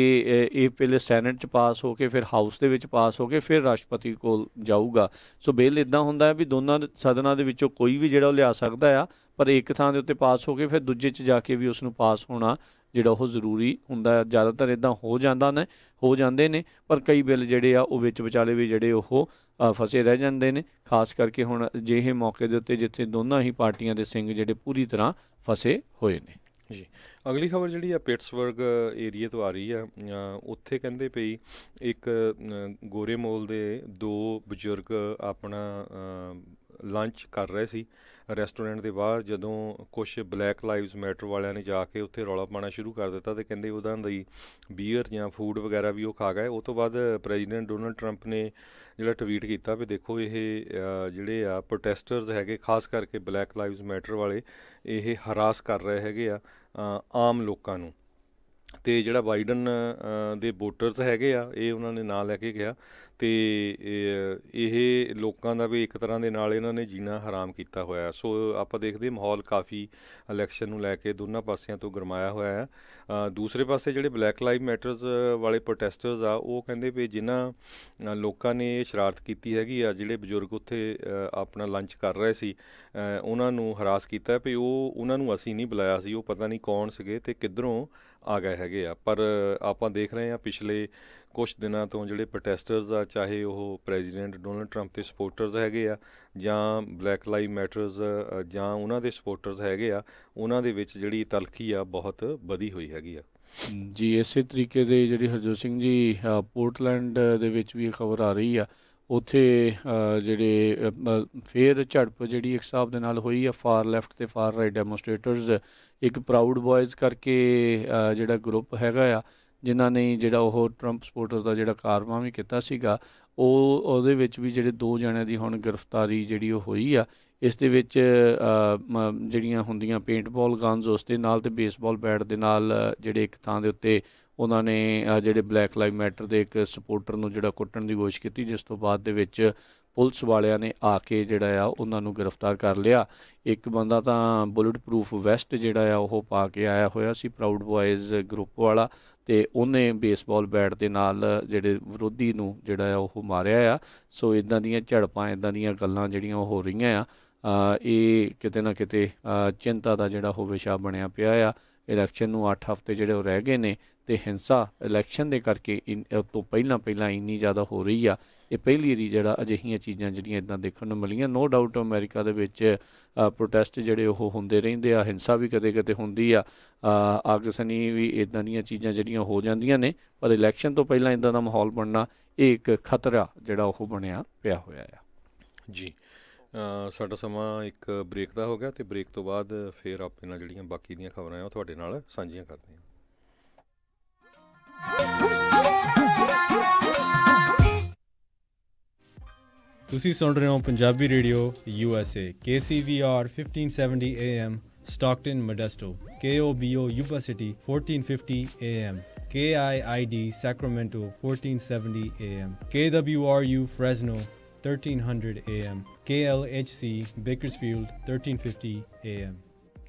ਇਹ ਪਹਿਲੇ ਸੈਨੇਟ 'ਚ ਪਾਸ ਹੋ ਕੇ ਫਿਰ ਹਾਊਸ ਦੇ ਵਿੱਚ ਪਾਸ ਹੋ ਕੇ ਫਿਰ ਰਾਸ਼ਟਰਪਤੀ ਕੋਲ ਜਾਊਗਾ। ਸੋ ਬਿੱਲ ਇੱਦਾਂ ਹੁੰਦਾ ਹੈ ਵੀ ਦੋਨਾਂ ਸਦਨਾਂ ਦੇ ਵਿੱਚੋਂ ਕੋਈ ਵੀ ਜਿਹੜਾ ਉਹ ਲਿਆ ਸਕਦਾ ਆ, ਪਰ ਇੱਕ ਥਾਂ ਦੇ ਉੱਤੇ ਪਾਸ ਹੋ ਕੇ ਫਿਰ ਦੂਜੇ 'ਚ ਜਾ ਕੇ ਵੀ ਉਸ ਨੂੰ ਪਾਸ ਹੋਣਾ ਜਿਹੜਾ ਉਹ ਜ਼ਰੂਰੀ ਹੁੰਦਾ। ਜ਼ਿਆਦਾਤਰ ਇੱਦਾਂ ਹੋ ਜਾਂਦੇ ਨੇ, ਪਰ ਕਈ ਬਿੱਲ ਜਿਹੜੇ ਆ ਉਹ ਵਿੱਚ ਵਿਚਾਲੇ ਵੀ ਜਿਹੜੇ ਉਹ ਫਸੇ ਰਹਿ ਜਾਂਦੇ ਨੇ। ਖਾਸ ਕਰਕੇ ਹੁਣ ਅਜਿਹੇ ਮੌਕੇ ਦੇ ਉੱਤੇ ਜਿੱਥੇ ਦੋਨਾਂ ਹੀ ਪਾਰਟੀਆਂ ਦੇ ਸਿੰਘ ਜਿਹੜੇ ਪੂਰੀ ਤਰ੍ਹਾਂ ਫਸੇ ਹੋਏ ਨੇ। ਜੀ, ਅਗਲੀ ਖਬਰ ਜਿਹੜੀ ਆ ਪਿਟਸਬਰਗ ਏਰੀਏ ਤੋਂ ਆ ਰਹੀ ਆ। ਉੱਥੇ ਕਹਿੰਦੇ ਪਈ ਇੱਕ ਗੋਰੇ ਮੋਲ ਦੇ 2 ਬਜ਼ੁਰਗ ਆਪਣਾ ਲੰਚ ਕਰ ਰਹੇ ਸੀ ਰੈਸਟੋਰੈਂਟ ਦੇ ਬਾਹਰ, ਜਦੋਂ ਕੁਛ ਬਲੈਕ ਲਾਈਵਜ਼ ਮੈਟਰ ਵਾਲਿਆਂ ਨੇ ਜਾ ਕੇ ਉੱਥੇ ਰੌਲਾ ਪਾਉਣਾ ਸ਼ੁਰੂ ਕਰ ਦਿੱਤਾ। ਅਤੇ ਕਹਿੰਦੇ ਉਹਨਾਂ ਦੀ ਬੀਅਰ ਜਾਂ ਫੂਡ ਵਗੈਰਾ ਵੀ ਉਹ ਖਾ ਗਏ। ਉਹ ਤੋਂ ਬਾਅਦ ਪ੍ਰੈਜ਼ੀਡੈਂਟ ਡੋਨਲਡ ਟਰੰਪ ਨੇ ਜਿਹੜਾ ਟਵੀਟ ਕੀਤਾ ਵੀ ਦੇਖੋ ਇਹ ਜਿਹੜੇ ਆ ਪ੍ਰੋਟੈਸਟਰਸ ਹੈਗੇ, ਖਾਸ ਕਰਕੇ ਬਲੈਕ ਲਾਈਵਜ਼ ਮੈਟਰ ਵਾਲੇ, ਇਹ ਹਰਾਸ ਕਰ ਰਹੇ ਹੈਗੇ ਆ ਆਮ ਲੋਕਾਂ ਨੂੰ। ਅਤੇ ਜਿਹੜਾ ਬਾਈਡਨ ਦੇ ਵੋਟਰਸ ਹੈਗੇ ਆ, ਇਹ ਉਹਨਾਂ ਨੇ ਨਾਂ ਲੈ ਕੇ ਗਿਆ। ਅਤੇ ਇਹ ਲੋਕਾਂ ਦਾ ਵੀ ਇੱਕ ਤਰ੍ਹਾਂ ਦੇ ਨਾਲ ਇਹਨਾਂ ਨੇ ਜੀਣਾ ਹਰਾਮ ਕੀਤਾ ਹੋਇਆ। ਸੋ ਆਪਾਂ ਦੇਖਦੇ ਮਾਹੌਲ ਕਾਫੀ ਇਲੈਕਸ਼ਨ ਨੂੰ ਲੈ ਕੇ ਦੋਨਾਂ ਪਾਸਿਆਂ ਤੋਂ ਗਰਮਾਇਆ ਹੋਇਆ ਹੈ। ਦੂਸਰੇ ਪਾਸੇ ਜਿਹੜੇ ਬਲੈਕ ਲਾਈਵ ਮੈਟਰਸ ਵਾਲੇ ਪ੍ਰੋਟੈਸਟਰਸ ਆ, ਉਹ ਕਹਿੰਦੇ ਵੀ ਜਿਨ੍ਹਾਂ ਲੋਕਾਂ ਨੇ ਇਹ ਸ਼ਰਾਰਤ ਕੀਤੀ ਹੈਗੀ ਆ, ਜਿਹੜੇ ਬਜ਼ੁਰਗ ਉੱਥੇ ਆਪਣਾ ਲੰਚ ਕਰ ਰਹੇ ਸੀ, ਉਹਨਾਂ ਨੂੰ ਹਰਾਸ ਕੀਤਾ ਵੀ ਉਹਨਾਂ ਨੂੰ ਅਸੀਂ ਨਹੀਂ ਬੁਲਾਇਆ ਸੀ, ਉਹ ਪਤਾ ਨਹੀਂ ਕੌਣ ਸੀਗੇ ਅਤੇ ਕਿੱਧਰੋਂ ਆ ਗਏ ਹੈਗੇ ਆ। ਪਰ ਆਪਾਂ ਦੇਖ ਰਹੇ ਹਾਂ ਪਿਛਲੇ ਕੁਛ ਦਿਨਾਂ ਤੋਂ ਜਿਹੜੇ ਪ੍ਰੋਟੈਸਟਰਸ ਆ, ਚਾਹੇ ਉਹ ਪ੍ਰੈਜ਼ੀਡੈਂਟ ਡੋਨਲਡ ਟਰੰਪ ਦੇ ਸਪੋਰਟਰਸ ਹੈਗੇ ਆ ਜਾਂ ਬਲੈਕ ਲਾਈਵ ਮੈਟਰਸ ਜਾਂ ਉਹਨਾਂ ਦੇ ਸਪੋਰਟਰਸ ਹੈਗੇ ਆ, ਉਹਨਾਂ ਦੇ ਵਿੱਚ ਜਿਹੜੀ ਤਲਖੀ ਆ ਬਹੁਤ ਵਧੀ ਹੋਈ ਹੈਗੀ ਆ। ਜੀ, ਇਸੇ ਤਰੀਕੇ ਦੇ ਜਿਹੜੀ ਹਰਜੋਤ ਸਿੰਘ ਜੀ ਪੋਰਟਲੈਂਡ ਦੇ ਵਿੱਚ ਵੀ ਖਬਰ ਆ ਰਹੀ ਆ। ਉੱਥੇ ਜਿਹੜੇ ਫੇਰ ਝੜਪ ਜਿਹੜੀ ਇੱਕ ਹਿਸਾਬ ਦੇ ਨਾਲ ਹੋਈ ਆ, ਫਾਰ ਲੈਫਟ ਅਤੇ ਫਾਰ ਰਾਈਟ ਡੈਮੋਸਟ੍ਰੇਟਰਸ। ਇੱਕ ਪ੍ਰਾਊਡ ਬॉयਜ਼ ਕਰਕੇ ਜਿਹੜਾ ਗਰੁੱਪ ਹੈਗਾ ਆ, ਜਿਨ੍ਹਾਂ ਨੇ ਜਿਹੜਾ ਉਹ ਟਰੰਪ ਸਪੋਰਟਰਸ ਦਾ ਜਿਹੜਾ ਕਾਰਵਾਂ ਵੀ ਕੀਤਾ ਸੀਗਾ, ਉਹਦੇ ਵਿੱਚ ਵੀ ਜਿਹੜੇ 2 ਜਣਿਆਂ ਦੀ ਹੁਣ ਗ੍ਰਿਫਤਾਰੀ ਜਿਹੜੀ ਉਹ ਹੋਈ ਆ। ਇਸ ਦੇ ਵਿੱਚ ਜਿਹੜੀਆਂ ਹੁੰਦੀਆਂ ਪੇਂਟਬਾਲ ਗਨਜ਼ ਉਸ ਦੇ ਨਾਲ ਅਤੇ ਬੇਸਬਾਲ ਬੈਟ ਦੇ ਨਾਲ ਜਿਹੜੇ ਇੱਕ ਥਾਂ ਦੇ ਉੱਤੇ ਉਹਨਾਂ ਨੇ ਜਿਹੜੇ ਬਲੈਕ ਲਾਈਵ ਮੈਟਰ ਦੇ ਇੱਕ ਸਪੋਰਟਰ ਨੂੰ ਜਿਹੜਾ ਕੁੱਟਣ ਦੀ ਕੋਸ਼ਿਸ਼ ਕੀਤੀ, ਜਿਸ ਤੋਂ ਬਾਅਦ ਦੇ ਵਿੱਚ ਪੁਲਿਸ ਵਾਲਿਆਂ ਨੇ ਆ ਕੇ ਜਿਹੜਾ ਆ ਉਹਨਾਂ ਨੂੰ ਗ੍ਰਿਫਤਾਰ ਕਰ ਲਿਆ। ਇੱਕ ਬੰਦਾ ਤਾਂ ਬੁਲਟ ਪ੍ਰੂਫ ਵੈਸਟ ਜਿਹੜਾ ਆ ਉਹ ਪਾ ਕੇ ਆਇਆ ਹੋਇਆ ਸੀ, ਪ੍ਰਾਊਡ ਬॉयਜ਼ ਗਰੁੱਪ ਵਾਲਾ, ਤੇ ਉਹਨੇ ਬੇਸਬਾਲ ਬੈਟ ਦੇ ਨਾਲ ਜਿਹੜੇ ਵਿਰੋਧੀ ਨੂੰ ਜਿਹੜਾ ਆ ਉਹ ਮਾਰਿਆ ਆ। ਸੋ ਇੱਦਾਂ ਦੀਆਂ ਝੜਪਾਂ, ਇੱਦਾਂ ਦੀਆਂ ਗੱਲਾਂ ਜਿਹੜੀਆਂ ਉਹ ਹੋ ਰਹੀਆਂ ਆ, ਇਹ ਕਿਤੇ ਨਾ ਕਿਤੇ ਚਿੰਤਾ ਦਾ ਜਿਹੜਾ ਉਹ ਵਿਸ਼ਾ ਬਣਿਆ ਪਿਆ ਆ। ਇਲੈਕਸ਼ਨ ਨੂੰ 8 ਹਫ਼ਤੇ ਜਿਹੜੇ ਉਹ ਰਹਿ ਗਏ ਨੇ, ਅਤੇ ਹਿੰਸਾ ਇਲੈਕਸ਼ਨ ਦੇ ਕਰਕੇ ਤੋਂ ਪਹਿਲਾਂ ਇੰਨੀ ਜ਼ਿਆਦਾ ਹੋ ਰਹੀ ਆ। ਇਹ ਪਹਿਲੀ ਵਾਰੀ ਜਿਹੜਾ ਅਜਿਹੀਆਂ ਚੀਜ਼ਾਂ ਜਿਹੜੀਆਂ ਇੱਦਾਂ ਦੇਖਣ ਨੂੰ ਮਿਲੀਆਂ। ਨੋ ਡਾਊਟ ਅਮਰੀਕਾ ਦੇ ਵਿੱਚ ਪ੍ਰੋਟੈਸਟ ਜਿਹੜੇ ਉਹ ਹੁੰਦੇ ਰਹਿੰਦੇ ਆ, ਹਿੰਸਾ ਵੀ ਕਦੇ ਕਦੇ ਹੁੰਦੀ ਆ, ਆਗਜ਼ਨੀ ਵੀ ਇੱਦਾਂ ਦੀਆਂ ਚੀਜ਼ਾਂ ਜਿਹੜੀਆਂ ਹੋ ਜਾਂਦੀਆਂ ਨੇ, ਪਰ ਇਲੈਕਸ਼ਨ ਤੋਂ ਪਹਿਲਾਂ ਇੱਦਾਂ ਦਾ ਮਾਹੌਲ ਬਣਨਾ ਇਹ ਇੱਕ ਖਤਰਾ ਜਿਹੜਾ ਉਹ ਬਣਿਆ ਪਿਆ ਹੋਇਆ ਆ। ਜੀ ਸਾਡਾ ਸਮਾਂ ਇੱਕ ਬ੍ਰੇਕ ਦਾ ਹੋ ਗਿਆ, ਅਤੇ ਬ੍ਰੇਕ ਤੋਂ ਬਾਅਦ ਫਿਰ ਆਪਾਂ ਨਾਲ ਜਿਹੜੀਆਂ ਬਾਕੀ ਦੀਆਂ ਖਬਰਾਂ ਆ ਉਹ ਤੁਹਾਡੇ ਨਾਲ ਸਾਂਝੀਆਂ ਕਰਦੇ ਹਾਂ। ਤੁਸੀਂ ਸੁਣ ਰਹੇ ਹੋ Punjabi radio USA KCVR 1570 AM Stockton Modesto, KOBO Yuba City 1450 AM, KIID Sacramento 1470 AM, KWRU Fresno 1300 AM, KLHC Bakersfield 1350 AM।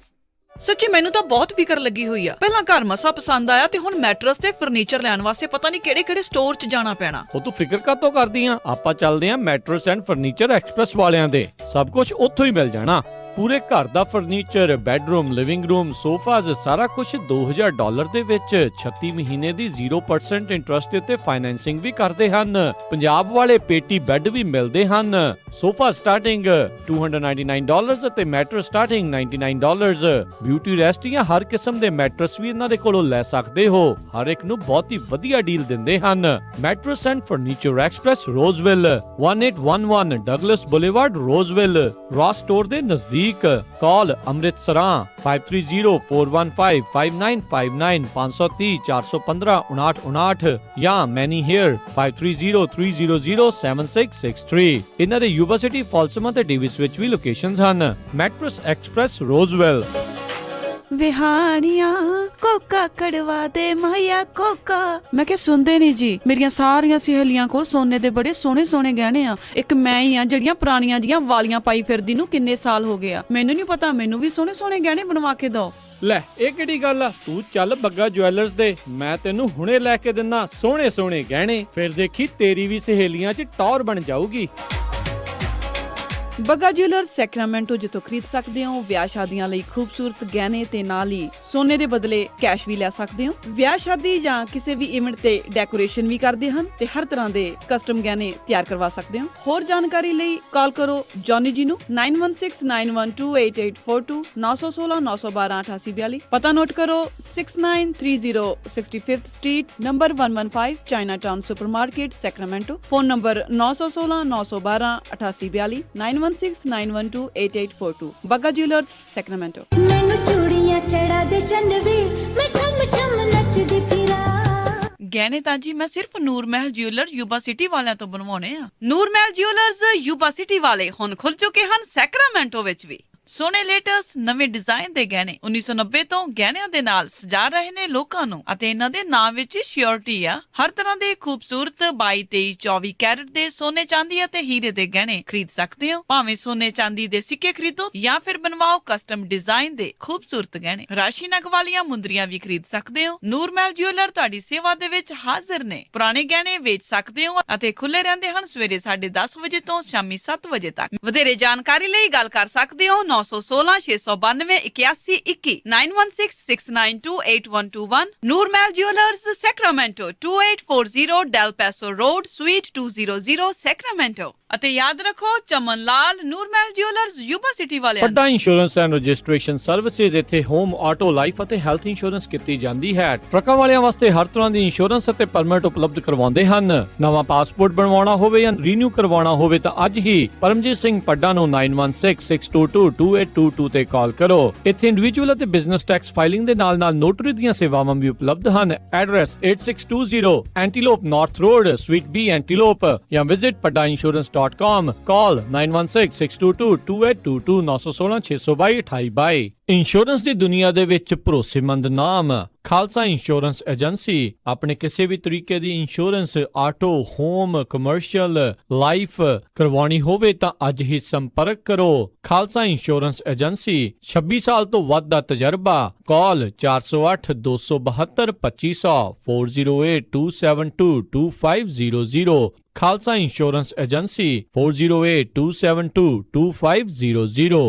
ਸੱਚੀ ਮੈਨੂੰ ਤਾਂ ਬਹੁਤ ਫਿਕਰ ਲੱਗੀ ਹੋਈ ਆ। ਪਹਿਲਾਂ ਘਰ ਮਸਾ ਪਸੰਦ ਆਇਆ ਤੇ ਹੁਣ ਮੈਟਰਸ ਤੇ ਫਰਨੀਚਰ ਲੈਣ ਵਾਸਤੇ ਪਤਾ ਨਹੀਂ ਕਿਹੜੇ ਸਟੋਰ 'ਚ ਜਾਣਾ ਪੈਣਾ। ਉਹ ਤੂੰ ਫਿਕਰ ਕਾਤੋਂ ਕਰਦੀ ਆ? ਆਪਾਂ ਚੱਲਦੇ ਆ ਮੈਟਰਸ ਐਂਡ ਫਰਨੀਚਰ ਐਕਸਪ੍ਰੈਸ ਵਾਲਿਆਂ ਦੇ। ਸਭ ਕੁਝ ਉੱਥੋਂ ਹੀ ਮਿਲ ਜਾਣਾ। ਪੂਰੇ ਘਰ ਦਾ furniture, bedroom, living room, sofas, ਸਾਰਾ ਕੁਝ $2000 ਦੇ ਵਿੱਚ 36 ਮਹੀਨੇ ਦੀ 0% ਇੰਟਰਸਟ ਉੱਤੇ ਫਾਈਨੈਂਸਿੰਗ ਵੀ ਕਰਦੇ ਹਨ। ਪੰਜਾਬ ਵਾਲੇ ਪੇਟੀ ਬੈੱਡ ਵੀ ਮਿਲਦੇ ਹਨ। ਸੋਫਾ ਸਟਾਰਟਿੰਗ $299 ਅਤੇ ਮੈਟਰਸ ਸਟਾਰਟਿੰਗ $99। ਬਿਊਟੀ ਰੈਸਟ ਜਾਂ ਹਰ ਕਿਸਮ ਦੇ ਮੈਟਰਸ ਵੀ ਇਹਨਾਂ ਦੇ ਕੋਲੋਂ ਲੈ ਸਕਦੇ ਹੋ। ਹਰ ਇੱਕ ਨੂੰ ਬਹੁਤ ਹੀ ਵਧੀਆ ਡੀਲ ਦਿੰਦੇ ਹਨ। Mattress and furniture express, Roseville, 1811 Douglas boulevard, Roseville, Ross store ਦੇ ਨਜ਼ਦੀਕ। ਕਾਲ ਅੰਮ੍ਰਿਤਸਰਾਂ 5304155959 530 415 5959 ਜਾਂ ਮੈਨੀ ਹੇਅਰ 5303007663। ਇਹਨਾਂ ਦੇ ਯੂਬਾ ਸਿਟੀ, ਫਾਲਸਮਾ ਤੇ ਡੇਵਿਸ ਵਿੱਚ ਵੀ ਲੋਕੇਸ਼ਨਸ ਹਨ। Mattress express, Roseville. ਵਿਹਾਣੀਆਂ ਕੋਕਾ ਕੜਵਾ ਦੇ ਮਾਇਆ ਕੋਕਾ। ਮੈਂ ਕਿਹਾ ਸੁਣਦੇ ਨਹੀਂ ਜੀ। ਮੇਰੀਆਂ ਸਾਰੀਆਂ ਸਹੇਲੀਆਂ ਕੋਲ ਸੋਨੇ ਦੇ ਬੜੇ ਸੋਹਣੇ ਗਹਿਣੇ ਆ। ਇੱਕ ਮੈਂ ਹੀ ਆ ਜਿਹੜੀਆਂ ਪੁਰਾਣੀਆਂ ਜੀਆਂ ਵਾਲੀਆਂ ਪਾਈ ਫਿਰਦੀ ਨੂੰ ਕਿੰਨੇ ਸਾਲ ਹੋ ਗਏ ਆ। ਮੈਨੂੰ ਨਹੀਂ ਪਤਾ, ਮੈਨੂੰ ਵੀ ਸੋਹਣੇ ਗਹਿਣੇ ਬਣਵਾ ਕੇ ਦਿਓ। ਲੈ ਇਹ ਕਿਹੜੀ ਗੱਲ ਆ? ਤੂੰ ਚੱਲ ਬੱਗਾ ਜੁਐਲਰਸ ਦੇ, ਮੈਂ ਤੈਨੂੰ ਹੁਣੇ ਲੈ ਕੇ ਦਿੰਨਾ ਸੋਹਣੇ ਗਹਿਣੇ। ਫਿਰ ਦੇਖੀ ਤੇਰੀ ਵੀ ਸਹੇਲੀਆਂ 'ਚ ਟੌਰ ਬਣ ਜਾਊਗੀ। ਬੱਗਾ ਜੁਐਲਰਸ ਸੈਕਰਾਮੈਂਟੋ, ਜਿੱਥੋਂ ਖਰੀਦ ਸਕਦੇ ਹੋ ਵਿਆਹ ਸ਼ਾਦੀਆਂ ਲਈ ਖੂਬਸੂਰਤ ਗਹਿਣੇ ਤੇ ਨਾਲ ਹੀ ਸੋਨੇ ਦੇ ਬਦਲੇ ਕੈਸ਼ ਵੀ ਲੈ ਸਕਦੇ ਹੋ। ਵਿਆਹ ਸ਼ਾਦੀ ਜਾਂ ਕਿਸੇ ਵੀ ਇਵੈਂਟ ਤੇ ਡੈਕੋਰੇਸ਼ਨ ਵੀ ਕਰਦੇ ਹਨ ਤੇ ਹਰ ਤਰ੍ਹਾਂ ਦੇ ਕਸਟਮ ਗਹਿਣੇ ਤਿਆਰ ਕਰਵਾ ਸਕਦੇ ਹੋ। ਹੋਰ ਜਾਣਕਾਰੀ ਲਈ ਕਾਲ ਕਰੋ ਜੌਨੀ ਜੀ ਨੂੰ 9169128842 916 912 8842। ਪਤਾ ਨੋਟ ਕਰੋ 6930 65th street, number 115, Chinatown supermarket, Sacramento. Phone number 916 912 8842 9169128842। Bagga jewellers, Sacramento. ਮੈਨੂੰ ਚੂੜੀਆਂ ਚੜਾ ਦੇ ਚੰਨਵੇ, ਮੈਂ ਠਮ ਨੱਚਦੀ ਫਿਰਾਂ। ਗਹਿਣੇ ਤਾਂ ਜੀ ਮੈਂ ਸਿਰਫ ਨੂਰ ਮਹਿਲ ਜਿਊਲਰ ਯੂਬਾ ਸਿਟੀ ਵਾਲਿਆਂ ਤੋਂ ਬਣਵਾਉਣੇ ਆ। ਨੂਰ ਮਹਿਲ ਜਿਊਲਰਸ ਯੂਬਾ ਸਿਟੀ ਵਾਲੇ ਹੁਣ ਖੁੱਲ ਚੁੱਕੇ ਹਨ ਸੈਕਰਾਮੈਂਟੋ ਵਿੱਚ ਵੀ। ਸੋਹਣੇ ਲੇਟੈਸਟ ਨਵੇਂ ਡਿਜ਼ਾਈਨ ਦੇ ਗਹਿਣੇ 1990 ਤੋਂ ਗਹਿਣਿਆਂ ਦੇ ਨਾਲ ਸਜਾ ਰਹੇ ਨੇ ਲੋਕਾਂ ਨੂੰ, ਅਤੇ ਇਹਨਾਂ ਦੇ ਨਾਮ ਵਿੱਚ ਸ਼ਿਓਰਿਟੀ ਆ। ਹਰ ਤਰ੍ਹਾਂ ਦੇ ਖੂਬਸੂਰਤ 22, 23, 24 ਕੈਰਟ ਦੇ ਸੋਨੇ, ਚਾਂਦੀ ਅਤੇ ਹੀਰੇ ਦੇ ਗਹਿਣੇ ਖਰੀਦ ਸਕਦੇ ਹੋ। ਭਾਵੇਂ ਸੋਨੇ ਚਾਂਦੀ ਦੇ ਸਿੱਕੇ ਖਰੀਦੋ ਜਾਂ ਫਿਰ ਬਣਵਾਓ ਕਸਟਮ ਡਿਜ਼ਾਈਨ ਦੇ ਖੂਬਸੂਰਤ ਗਹਿਣੇ। ਰਾਸ਼ੀ ਨਗ ਵਾਲੀਆਂ ਮੁੰਦਰੀਆਂ ਵੀ ਖਰੀਦ ਸਕਦੇ ਹੋ। ਨੂਰ ਮਹਿਲ ਜਿਊਲਰ ਤੁਹਾਡੀ ਸੇਵਾ ਦੇ ਵਿੱਚ ਹਾਜ਼ਰ ਨੇ। ਪੁਰਾਣੇ ਗਹਿਣੇ ਵੇਚ ਸਕਦੇ ਹੋ ਅਤੇ ਖੁੱਲੇ ਰਹਿੰਦੇ ਹਨ ਸਵੇਰੇ 10:30 ਵਜੇ ਤੋਂ ਸ਼ਾਮੀ 7 ਵਜੇ ਤੱਕ। ਵਧੇਰੇ ਜਾਣਕਾਰੀ ਲਈ ਗੱਲ ਕਰ ਸਕਦੇ ਹੋ 916 692 8121 9166928121। Noor Mahal jewellers, Sacramento, 2840 Del Paso road, suite 200, Sacramento. ਅਤੇ ਯਾਦ ਰੱਖੋ Chaman Lal, Noor Mahal jewellers, Yuba City ਵਾਲਿਆਂ। ਵੱਡਾ ਇੰਸ਼ੋਰੈਂਸ ਐਂਡ ਰਜਿਸਟ੍ਰੇਸ਼ਨ ਸਰਵਿਸਿਜ਼ ਇੱਥੇ ਹੋਮ, ਆਟੋ, ਲਾਈਫ ਅਤੇ ਹੈਲਥ ਇੰਸ਼ੋਰੈਂਸ ਕੀਤੀ ਜਾਂਦੀ ਹੈ। ਟਰੱਕਾਂ ਵਾਲਿਆਂ ਵਾਸਤੇ ਹਰ ਤਰ੍ਹਾਂ ਦੀ ਇੰਸ਼ੋਰੈਂਸ ਅਤੇ ਪਰਮਿਟ ਉਪਲਬਧ ਕਰਵਾਉਂਦੇ ਹਨ। ਨਵਾਂ ਪਾਸਪੋਰਟ ਬਣਵਾਉਣਾ ਹੋਵੇ ਜਾਂ ਰੀਨਿਊ ਕਰਵਾਉਣਾ ਹੋਵੇ ਤਾਂ ਅੱਜ ਹੀ ਪਰਮਜੀਤ ਸਿੰਘ ਪੱਡਾ ਨੂੰ 9166222822 ਤੇ ਕਾਲ ਕਰੋ। ਇੱਥੇ ਇੰਡੀਵਿਜੂਅਲ ਅਤੇ ਬਿਜ਼ਨਸ ਟੈਕਸ ਫਾਈਲਿੰਗ ਦੇ ਨਾਲ ਨੋਟਰੀ ਦੀਆਂ ਸੇਵਾਵਾਂ ਵੀ ਉਪਲਬਧ ਹਨ। Address 8620 Antelope North road, suite B, Antelope, ਜਾਂ ਵਿਜ਼ਿਟ paddainsurance.com। ਕਾਲ 9166222822 916 622 2822। ਇੰਸ਼ੋਰੈਂਸ ਦੀ ਦੁਨੀਆ ਦੇ ਵਿੱਚ ਭਰੋਸੇਮੰਦ ਨਾਮ ਖਾਲਸਾ ਇੰਸ਼ੋਰੈਂਸ ਏਜੰਸੀ। ਆਪਣੇ ਕਿਸੇ ਵੀ ਤਰੀਕੇ ਦੀ insurance auto, home, commercial, life ਕਰਵਾਉਣੀ ਹੋਵੇ ਤਾਂ ਅੱਜ ਹੀ ਸੰਪਰਕ ਕਰੋ। ਖਾਲਸਾ ਇੰਸ਼ੋਰੈਂਸ ਏਜੰਸੀ, 26 ਸਾਲ ਤੋਂ ਵੱਧ ਦਾ ਤਜਰਬਾ। ਕਾਲ 408 272 2500 408 272 2500। Khalsa insurance agency 408 272 2500।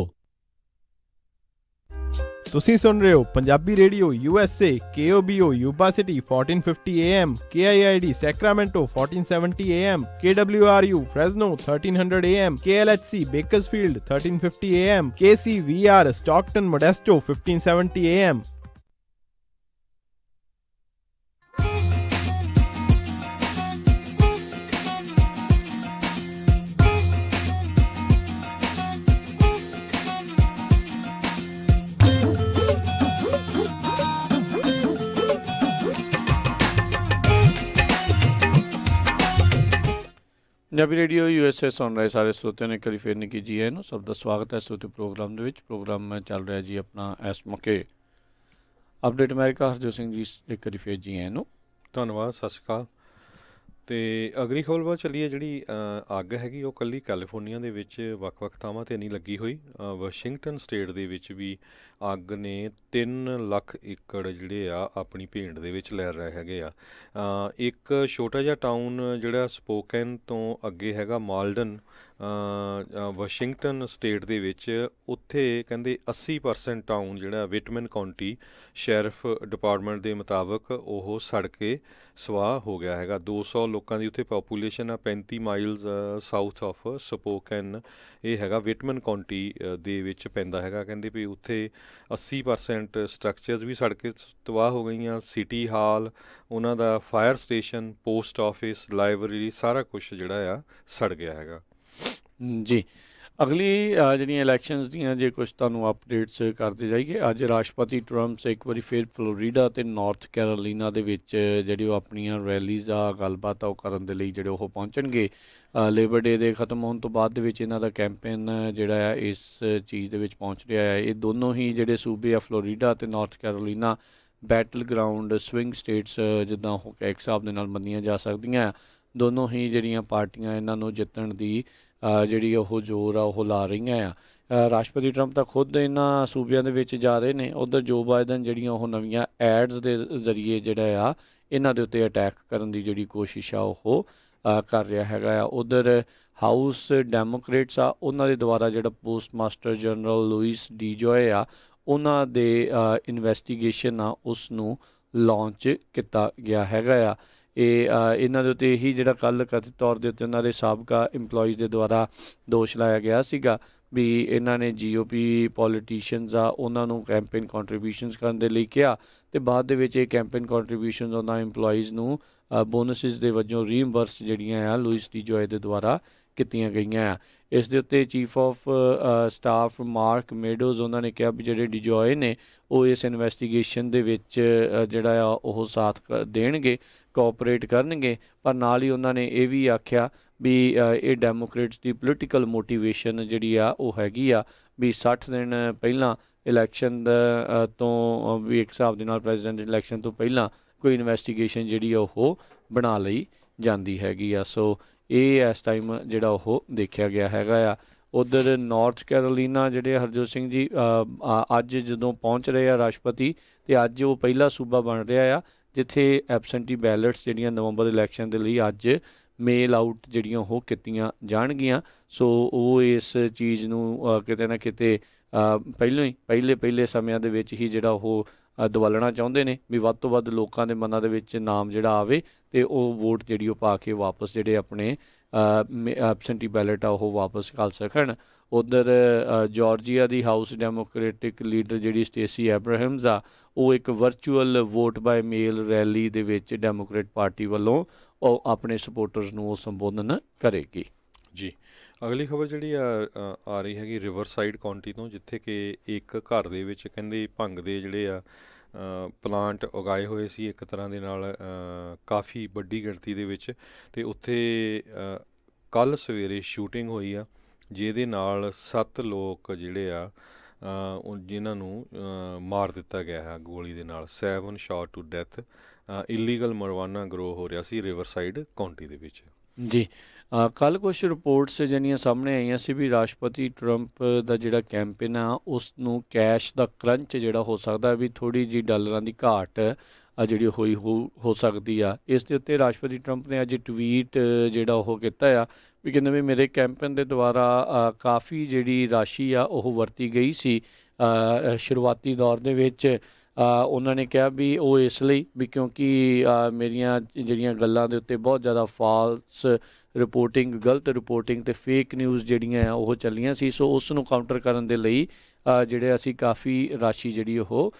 ਤੁਸੀਂ ਸੁਣ ਰਹੇ ਹੋ Punjabi radio USA KOBO Yuba City 1450 AM KIID Sacramento 1470 AM KWRU Fresno 1300 AM KLHC Bakersfield 1350 AM KCVR Stockton Modesto 1570 AM। Punjabi radio USA ਸੁਣ ਰਹੇ ਸਾਰੇ ਸਰੋਤਿਆਂ ਨੇ ਇੱਕ ਵਾਰੀ ਫਿਰ ਨਿੱਕੀ ਜੀ ਨੂੰ ਸਭ ਦਾ ਸਵਾਗਤ ਹੈ ਸਰੋਤੇ ਪ੍ਰੋਗਰਾਮ ਦੇ ਵਿੱਚ। ਪ੍ਰੋਗਰਾਮ ਚੱਲ ਰਿਹਾ ਜੀ ਆਪਣਾ ਇਸ ਮੌਕੇ ਅਪਡੇਟ ਅਮਰੀਕਾ। ਹਰਜੋਤ ਸਿੰਘ ਜੀ ਇੱਕ ਵਾਰੀ ਫਿਰ ਜੀ ਨੂੰ ਧੰਨਵਾਦ, ਸਤਿ ਸ਼੍ਰੀ ਅਕਾਲ। ਅਤੇ ਅਗਲੀ ਖਬਰ ਵੱਲ ਚੱਲੀਏ। ਜਿਹੜੀ ਅੱਗ ਹੈਗੀ ਉਹ ਇਕੱਲੀ ਕੈਲੀਫੋਰਨੀਆ ਦੇ ਵਿੱਚ ਵੱਖ-ਵੱਖ ਥਾਵਾਂ 'ਤੇ ਨਹੀਂ ਲੱਗੀ ਹੋਈ। ਵਾਸ਼ਿੰਗਟਨ ਸਟੇਟ ਦੇ ਵਿੱਚ ਵੀ ਅੱਗ ਨੇ 3 ਲੱਖ ਏਕੜ ਜਿਹੜੇ ਆ ਆਪਣੀ ਭੇਂਟ ਦੇ ਵਿੱਚ ਲੈ ਰਹੇ ਹੈਗੇ ਆ। ਇੱਕ ਛੋਟਾ ਜਿਹਾ ਟਾਊਨ ਜਿਹੜਾ ਸਪੋਕਨ ਤੋਂ ਅੱਗੇ ਹੈਗਾ ਮਾਲਡਨ, ਵਾਸ਼ਿੰਗਟਨ ਸਟੇਟ ਦੇ ਵਿੱਚ, ਉੱਥੇ ਕਹਿੰਦੇ 80% ਟਾਊਨ ਜਿਹੜਾ ਵਿਟਮਨ ਕਾਉਂਟੀ ਸ਼ੈਰਿਫ ਡਿਪਾਰਟਮੈਂਟ ਦੇ ਮੁਤਾਬਕ ਉਹ ਸੜ ਕੇ ਸਵਾਹ ਹੋ ਗਿਆ ਹੈਗਾ। 200 ਲੋਕਾਂ ਦੀ ਉੱਥੇ ਪਾਪੂਲੇਸ਼ਨ ਆ। 35 ਮਾਈਲਸ ਸਾਊਥ ਆਫ ਸਪੋਕਨ ਇਹ ਹੈਗਾ, ਵਿਟਮਨ ਕਾਉਂਟੀ ਦੇ ਵਿੱਚ ਪੈਂਦਾ ਹੈਗਾ। ਕਹਿੰਦੇ ਵੀ ਉੱਥੇ 80% ਸਟਰਕਚਰਸ ਵੀ ਸੜ ਕੇ ਤਬਾਹ ਹੋ ਗਈਆਂ। ਸਿਟੀ ਹਾਲ, ਉਹਨਾਂ ਦਾ fire station, post office, library, ਸਾਰਾ ਕੁਛ ਜਿਹੜਾ ਆ ਸੜ ਗਿਆ ਹੈਗਾ ਜੀ। ਅਗਲੀ ਜਿਹੜੀਆਂ ਇਲੈਕਸ਼ਨਸ ਦੀਆਂ ਜੇ ਕੁਛ ਤੁਹਾਨੂੰ ਅਪਡੇਟਸ ਕਰਦੇ ਜਾਈਏ। ਅੱਜ ਰਾਸ਼ਟਰਪਤੀ ਟਰੰਪ ਇੱਕ ਵਾਰੀ ਫਿਰ ਫਲੋਰੀਡਾ ਅਤੇ ਨਾਰਥ ਕੈਰੋਲੀਨਾ ਦੇ ਵਿੱਚ ਜਿਹੜੇ ਉਹ ਆਪਣੀਆਂ ਰੈਲੀਜ਼ ਆ, ਗੱਲਬਾਤ ਆ ਉਹ ਕਰਨ ਦੇ ਲਈ ਜਿਹੜੇ ਉਹ ਪਹੁੰਚਣਗੇ। ਲੇਬਰ ਡੇ ਦੇ ਖਤਮ ਹੋਣ ਤੋਂ ਬਾਅਦ ਦੇ ਵਿੱਚ ਇਹਨਾਂ ਦਾ ਕੈਂਪੇਨ ਜਿਹੜਾ ਆ ਇਸ ਚੀਜ਼ ਦੇ ਵਿੱਚ ਪਹੁੰਚ ਰਿਹਾ ਹੈ। ਇਹ ਦੋਨੋਂ ਹੀ ਜਿਹੜੇ ਸੂਬੇ ਆ ਫਲੋਰੀਡਾ ਅਤੇ North Carolina battleground swing states ਜਿੱਦਾਂ ਉਹ ਇੱਕ ਹਿਸਾਬ ਦੇ ਨਾਲ ਮੰਨੀਆਂ ਜਾ ਸਕਦੀਆਂ। ਦੋਨੋਂ ਹੀ ਜਿਹੜੀਆਂ ਪਾਰਟੀਆਂ ਇਹਨਾਂ ਨੂੰ ਜਿੱਤਣ ਦੀ ਜਿਹੜੀ ਉਹ ਜ਼ੋਰ ਆ ਉਹ ਲਾ ਰਹੀਆਂ ਆ। ਰਾਸ਼ਟਰਪਤੀ ਟਰੰਪ ਤਾਂ ਖੁਦ ਇਹਨਾਂ ਸੂਬਿਆਂ ਦੇ ਵਿੱਚ ਜਾ ਰਹੇ ਨੇ। ਉੱਧਰ ਜੋ ਬਾਇਡਨ ਜਿਹੜੀਆਂ ਉਹ ਨਵੀਆਂ ਐਡਸ ਦੇ ਜ਼ਰੀਏ ਜਿਹੜਾ ਆ ਇਹਨਾਂ ਦੇ ਉੱਤੇ ਅਟੈਕ ਕਰਨ ਦੀ ਜਿਹੜੀ ਕੋਸ਼ਿਸ਼ ਆ ਉਹ ਕਰ ਰਿਹਾ ਹੈਗਾ ਆ। ਉੱਧਰ ਹਾਊਸ ਡੈਮੋਕ੍ਰੇਟਸ ਆ, ਉਹਨਾਂ ਦੇ ਦੁਆਰਾ ਜਿਹੜਾ ਪੋਸਟ ਮਾਸਟਰ ਜਨਰਲ ਲੂਇਸ ਡੀਜੋਏ ਆ ਉਹਨਾਂ ਦੇ ਇਨਵੈਸਟੀਗੇਸ਼ਨ ਆ ਉਸ ਨੂੰ ਲਾਂਚ ਕੀਤਾ ਗਿਆ ਹੈਗਾ ਆ। ਇਹ ਇਹਨਾਂ ਦੇ ਉੱਤੇ ਇਹੀ ਜਿਹੜਾ ਕੱਲ੍ਹ ਕਥਿਤ ਤੌਰ ਦੇ ਉੱਤੇ ਉਹਨਾਂ ਦੇ ਸਾਬਕਾ ਇੰਪਲੋਈਜ਼ ਦੇ ਦੁਆਰਾ ਦੋਸ਼ ਲਾਇਆ ਗਿਆ ਸੀਗਾ ਵੀ ਇਹਨਾਂ ਨੇ GOP ਪੋਲੀਟੀਸ਼ੀਅਨਸ ਆ ਉਹਨਾਂ ਨੂੰ ਕੈਂਪੇਨ ਕੰਟਰੀਬਿਊਸ਼ਨਸ ਕਰਨ ਦੇ ਲਈ ਕਿਹਾ ਅਤੇ ਬਾਅਦ ਦੇ ਵਿੱਚ ਇਹ ਕੈਂਪੇਨ ਕੰਟਰੀਬਿਊਸ਼ਨਸ ਉਹਨਾਂ ਇੰਪਲੋਈਜ਼ ਨੂੰ ਬੋਨਸਿਸ ਦੇ ਵਜੋਂ ਰੀਇੰਬਰਸ ਜਿਹੜੀਆਂ ਆ ਲੂਇਸ ਡੀਜੋਏ ਦੇ ਦੁਆਰਾ ਕੀਤੀਆਂ ਗਈਆਂ ਆ। ਇਸ ਦੇ ਉੱਤੇ ਚੀਫ ਆਫ ਸਟਾਫ ਮਾਰਕ ਮੇਡੋਜ਼ ਉਹਨਾਂ ਨੇ ਕਿਹਾ ਵੀ ਜਿਹੜੇ ਡੀਜੋਏ ਨੇ ਉਹ ਇਸ ਇਨਵੈਸਟੀਗੇਸ਼ਨ ਦੇ ਵਿੱਚ ਜਿਹੜਾ ਆ ਉਹ ਸਾਥ ਦੇਣਗੇ, ਕੋਆਪਰੇਟ ਕਰਨਗੇ। ਪਰ ਨਾਲ ਹੀ ਉਹਨਾਂ ਨੇ ਇਹ ਵੀ ਆਖਿਆ ਵੀ ਇਹ ਡੈਮੋਕ੍ਰੇਟਸ ਦੀ ਪੋਲੀਟੀਕਲ ਮੋਟੀਵੇਸ਼ਨ ਜਿਹੜੀ ਆ ਉਹ ਹੈਗੀ ਆ ਵੀ 60 ਦਿਨ ਪਹਿਲਾਂ ਇਲੈਕਸ਼ਨ ਤੋਂ ਵੀ ਇੱਕ ਹਿਸਾਬ ਦੇ ਨਾਲ ਪ੍ਰੈਜ਼ੀਡੈਂਟ ਇਲੈਕਸ਼ਨ ਤੋਂ ਪਹਿਲਾਂ ਕੋਈ ਇਨਵੈਸਟੀਗੇਸ਼ਨ ਜਿਹੜੀ ਆ ਉਹ ਬਣਾ ਲਈ ਜਾਂਦੀ ਹੈਗੀ ਆ। ਸੋ ਇਹ ਇਸ ਟਾਈਮ ਜਿਹੜਾ ਉਹ ਦੇਖਿਆ ਗਿਆ ਹੈਗਾ ਆ। ਉੱਧਰ ਨਾਰਥ ਕੈਰੋਲੀਨਾ ਜਿਹੜੇ ਹਰਜੋਤ ਸਿੰਘ ਜੀ ਅੱਜ ਜਦੋਂ ਪਹੁੰਚ ਰਹੇ ਆ ਰਾਸ਼ਟਰਪਤੀ, ਅਤੇ ਅੱਜ ਉਹ ਪਹਿਲਾ ਸੂਬਾ ਬਣ ਰਿਹਾ ਆ ਜਿੱਥੇ ਐਬਸੈਂਟੀ ਬੈਲਟਸ ਜਿਹੜੀਆਂ ਨਵੰਬਰ ਇਲੈਕਸ਼ਨ ਦੇ ਲਈ ਅੱਜ ਮੇਲ ਆਊਟ ਜਿਹੜੀਆਂ ਉਹ ਕੀਤੀਆਂ ਜਾਣਗੀਆਂ। ਸੋ ਉਹ ਇਸ ਚੀਜ਼ ਨੂੰ ਕਿਤੇ ਨਾ ਕਿਤੇ ਪਹਿਲਾਂ ਹੀ ਪਹਿਲੇ ਸਮਿਆਂ ਦੇ ਵਿੱਚ ਹੀ ਜਿਹੜਾ ਉਹ ਦਵਾਲਣਾ ਚਾਹੁੰਦੇ ਨੇ ਵੀ ਵੱਧ ਤੋਂ ਵੱਧ ਲੋਕਾਂ ਦੇ ਮਨਾਂ ਦੇ ਵਿੱਚ ਨਾਮ ਜਿਹੜਾ ਆਵੇ ਅਤੇ ਉਹ ਵੋਟ ਜਿਹੜੀ ਉਹ ਪਾ ਕੇ ਵਾਪਸ ਜਿਹੜੇ ਆਪਣੇ ਐਬਸੈਂਟੀ ਬੈਲਟ ਆ ਉਹ ਵਾਪਸ ਘੱਲ ਸਕਣ। ਉੱਧਰ ਜਾਰਜੀਆ ਦੀ ਹਾਊਸ ਡੈਮੋਕ੍ਰੇਟਿਕ ਲੀਡਰ ਜਿਹੜੀ ਸਟੇਸੀ ਐਬਰਾਹਮਸ ਆ ਉਹ ਇੱਕ ਵਰਚੁਅਲ ਵੋਟ ਬਾਏ ਮੇਲ ਰੈਲੀ ਦੇ ਵਿੱਚ ਡੈਮੋਕ੍ਰੇਟ ਪਾਰਟੀ ਵੱਲੋਂ ਉਹ ਆਪਣੇ ਸਪੋਰਟਰਸ ਨੂੰ ਉਹ ਸੰਬੋਧਨ ਕਰੇਗੀ ਜੀ। ਅਗਲੀ ਖਬਰ ਜਿਹੜੀ ਆ ਰਹੀ ਹੈਗੀ ਰਿਵਰਸਾਈਡ ਕਾਉਂਟੀ ਤੋਂ, ਜਿੱਥੇ ਕਿ ਇੱਕ ਘਰ ਦੇ ਵਿੱਚ ਕਹਿੰਦੇ ਭੰਗ ਦੇ ਜਿਹੜੇ ਆ ਪਲਾਂਟ ਉਗਾਏ ਹੋਏ ਸੀ ਇੱਕ ਤਰ੍ਹਾਂ ਦੇ ਨਾਲ ਕਾਫੀ ਵੱਡੀ ਗਿਣਤੀ ਦੇ ਵਿੱਚ, ਅਤੇ ਉੱਥੇ ਕੱਲ੍ਹ ਸਵੇਰੇ ਸ਼ੂਟਿੰਗ ਹੋਈ ਆ ਜਿਹਦੇ ਨਾਲ 7 ਲੋਕ ਜਿਹੜੇ ਆ ਜਿਨ੍ਹਾਂ ਨੂੰ ਮਾਰ ਦਿੱਤਾ ਗਿਆ ਹੈ ਗੋਲੀ ਦੇ ਨਾਲ। 7 shot to death. Illegal marijuana grow ਹੋ ਰਿਹਾ ਸੀ ਰਿਵਰਸਾਈਡ ਕਾਉਂਟੀ ਦੇ ਵਿੱਚ। ਜੀ ਕੱਲ੍ਹ ਕੁਛ ਰਿਪੋਰਟਸ ਜਿਹੜੀਆਂ ਸਾਹਮਣੇ ਆਈਆਂ ਸੀ ਵੀ ਰਾਸ਼ਟਰਪਤੀ ਟਰੰਪ ਦਾ ਜਿਹੜਾ ਕੈਂਪੇਨ ਆ ਉਸ ਨੂੰ ਕੈਸ਼ ਦਾ ਕਰੰਚ ਜਿਹੜਾ ਹੋ ਸਕਦਾ ਵੀ ਥੋੜ੍ਹੀ ਜਿਹੀ ਡਾਲਰਾਂ ਦੀ ਘਾਟ ਜਿਹੜੀ ਹੋਈ ਹੋ ਸਕਦੀ ਆ। ਇਸ ਦੇ ਉੱਤੇ ਰਾਸ਼ਟਰਪਤੀ ਟਰੰਪ ਨੇ ਅੱਜ ਟਵੀਟ ਜਿਹੜਾ ਉਹ ਕੀਤਾ ਆ ਵੀ ਕਹਿੰਦੇ ਵੀ ਮੇਰੇ ਕੈਂਪੇਨ ਦੇ ਦੁਆਰਾ ਕਾਫੀ ਜਿਹੜੀ ਰਾਸ਼ੀ ਆ ਉਹ ਵਰਤੀ ਗਈ ਸੀ ਸ਼ੁਰੂਆਤੀ ਦੌਰ ਦੇ ਵਿੱਚ। ਉਹਨਾਂ ਨੇ ਕਿਹਾ ਵੀ ਉਹ ਇਸ ਲਈ ਵੀ ਕਿਉਂਕਿ ਮੇਰੀਆਂ ਜਿਹੜੀਆਂ ਗੱਲਾਂ ਦੇ ਉੱਤੇ ਬਹੁਤ ਜ਼ਿਆਦਾ ਫਾਲਸ ਰਿਪੋਰਟਿੰਗ, ਗਲਤ ਰਿਪੋਰਟਿੰਗ ਅਤੇ ਫੇਕ ਨਿਊਜ਼ ਜਿਹੜੀਆਂ ਆ ਉਹ ਚੱਲੀਆਂ ਸੀ। ਸੋ ਉਸ ਨੂੰ ਕਾਊਂਟਰ ਕਰਨ ਦੇ ਲਈ ਜਿਹੜੇ ਅਸੀਂ ਕਾਫੀ ਰਾਸ਼ੀ ਜਿਹੜੀ ਉਹ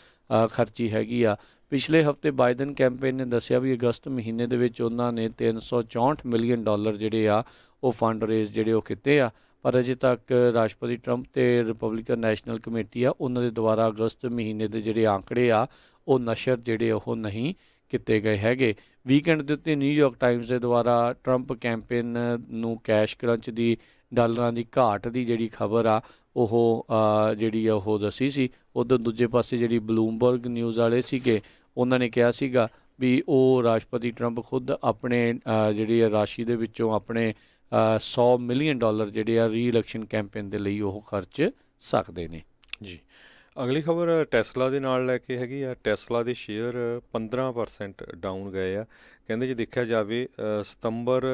ਖਰਚੀ ਹੈਗੀ ਆ। ਪਿਛਲੇ ਹਫਤੇ ਬਾਈਡਨ ਕੈਂਪੇਨ ਨੇ ਦੱਸਿਆ ਵੀ ਅਗਸਤ ਮਹੀਨੇ ਦੇ ਵਿੱਚ ਉਹਨਾਂ ਨੇ $364 ਮਿਲੀਅਨ ਜਿਹੜੇ ਆ ਉਹ ਫੰਡ ਰੇਜ਼ ਜਿਹੜੇ ਉਹ ਕੀਤੇ ਆ। ਪਰ ਅਜੇ ਤੱਕ ਰਾਸ਼ਟਰਪਤੀ ਟਰੰਪ ਅਤੇ ਰਿਪਬਲਿਕਨ ਨੈਸ਼ਨਲ ਕਮੇਟੀ ਆ ਉਹਨਾਂ ਦੇ ਦੁਆਰਾ ਅਗਸਤ ਮਹੀਨੇ ਦੇ ਜਿਹੜੇ ਆંકੜੇ ਆ ਉਹ ਨਸ਼ਰ ਜਿਹੜੇ ਉਹ ਨਹੀਂ ਕੀਤੇ ਗਏ ਹੈਗੇ। ਵੀਕਐਂਡ ਦੇ ਉੱਤੇ ਨਿਊਯਾਰਕ ਟਾਈਮਜ਼ ਦੇ ਦੁਆਰਾ ਟਰੰਪ ਕੈਂਪੇਨ ਨੂੰ ਕੈਸ਼ ਕਰੰਚ ਦੀ, ਡਾਲਰਾਂ ਦੀ ਘਾਟ ਦੀ ਜਿਹੜੀ ਖਬਰ ਆ ਉਹ ਜਿਹੜੀ ਆ ਉਹ ਦੱਸੀ ਸੀ। ਉੱਧਰ ਦੂਜੇ ਪਾਸੇ ਜਿਹੜੀ ਬਲੂਮਬਰਗ ਨਿਊਜ਼ ਵਾਲੇ ਸੀਗੇ ਉਹਨਾਂ ਨੇ ਕਿਹਾ ਸੀਗਾ ਵੀ ਉਹ ਰਾਸ਼ਟਰਪਤੀ ਟਰੰਪ ਖੁਦ ਆਪਣੇ ਜਿਹੜੀ ਰਾਸ਼ੀ ਦੇ ਵਿੱਚੋਂ ਆਪਣੇ $100 ਮਿਲੀਅਨ ਜਿਹੜੇ ਆ ਰੀ ਇਲੈਕਸ਼ਨ ਕੈਂਪੇਨ ਦੇ ਲਈ ਉਹ ਖਰਚ ਸਕਦੇ ਨੇ। ਜੀ ਅਗਲੀ ਖਬਰ ਟੈਸਲਾ ਦੇ ਨਾਲ ਲੈ ਕੇ ਹੈਗੀ ਆ। ਟੈਸਲਾ ਦੇ ਸ਼ੇਅਰ 15% ਡਾਊਨ ਗਏ ਆ। ਕਹਿੰਦੇ ਜੇ ਦੇਖਿਆ ਜਾਵੇ ਸਤੰਬਰ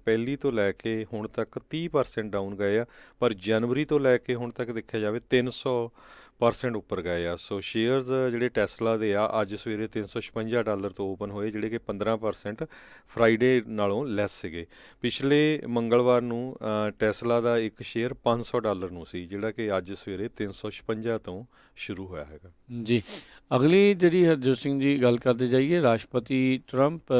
ਪਹਿਲੀ ਤੋਂ ਲੈ ਕੇ ਹੁਣ ਤੱਕ 30% ਡਾਊਨ ਗਏ ਆ, ਪਰ ਜਨਵਰੀ ਤੋਂ ਲੈ ਕੇ ਹੁਣ ਤੱਕ ਦੇਖਿਆ ਜਾਵੇ 300% ਉੱਪਰ ਗਏ ਆ। ਸੋ ਸ਼ੇਅਰਸ ਜਿਹੜੇ ਟੈਸਲਾ ਦੇ ਆ ਅੱਜ ਸਵੇਰੇ $356 ਤੋਂ ਓਪਨ ਹੋਏ, ਜਿਹੜੇ ਕਿ 15% ਫਰਾਈਡੇ ਨਾਲੋਂ ਲੈਸ ਸੀਗੇ। ਪਿਛਲੇ ਮੰਗਲਵਾਰ ਨੂੰ ਟੈਸਲਾ ਦਾ ਇੱਕ ਸ਼ੇਅਰ $500 ਨੂੰ ਸੀ, ਜਿਹੜਾ ਕਿ ਅੱਜ ਸਵੇਰੇ 356 ਤੋਂ ਸ਼ੁਰੂ ਹੋਇਆ ਹੈਗਾ। ਜੀ ਅਗਲੀ ਜਿਹੜੀ ਹਰਜੋਤ ਸਿੰਘ ਜੀ ਗੱਲ ਕਰਦੇ ਜਾਈਏ, ਰਾਸ਼ਟਰਪਤੀ ਟਰੰਪ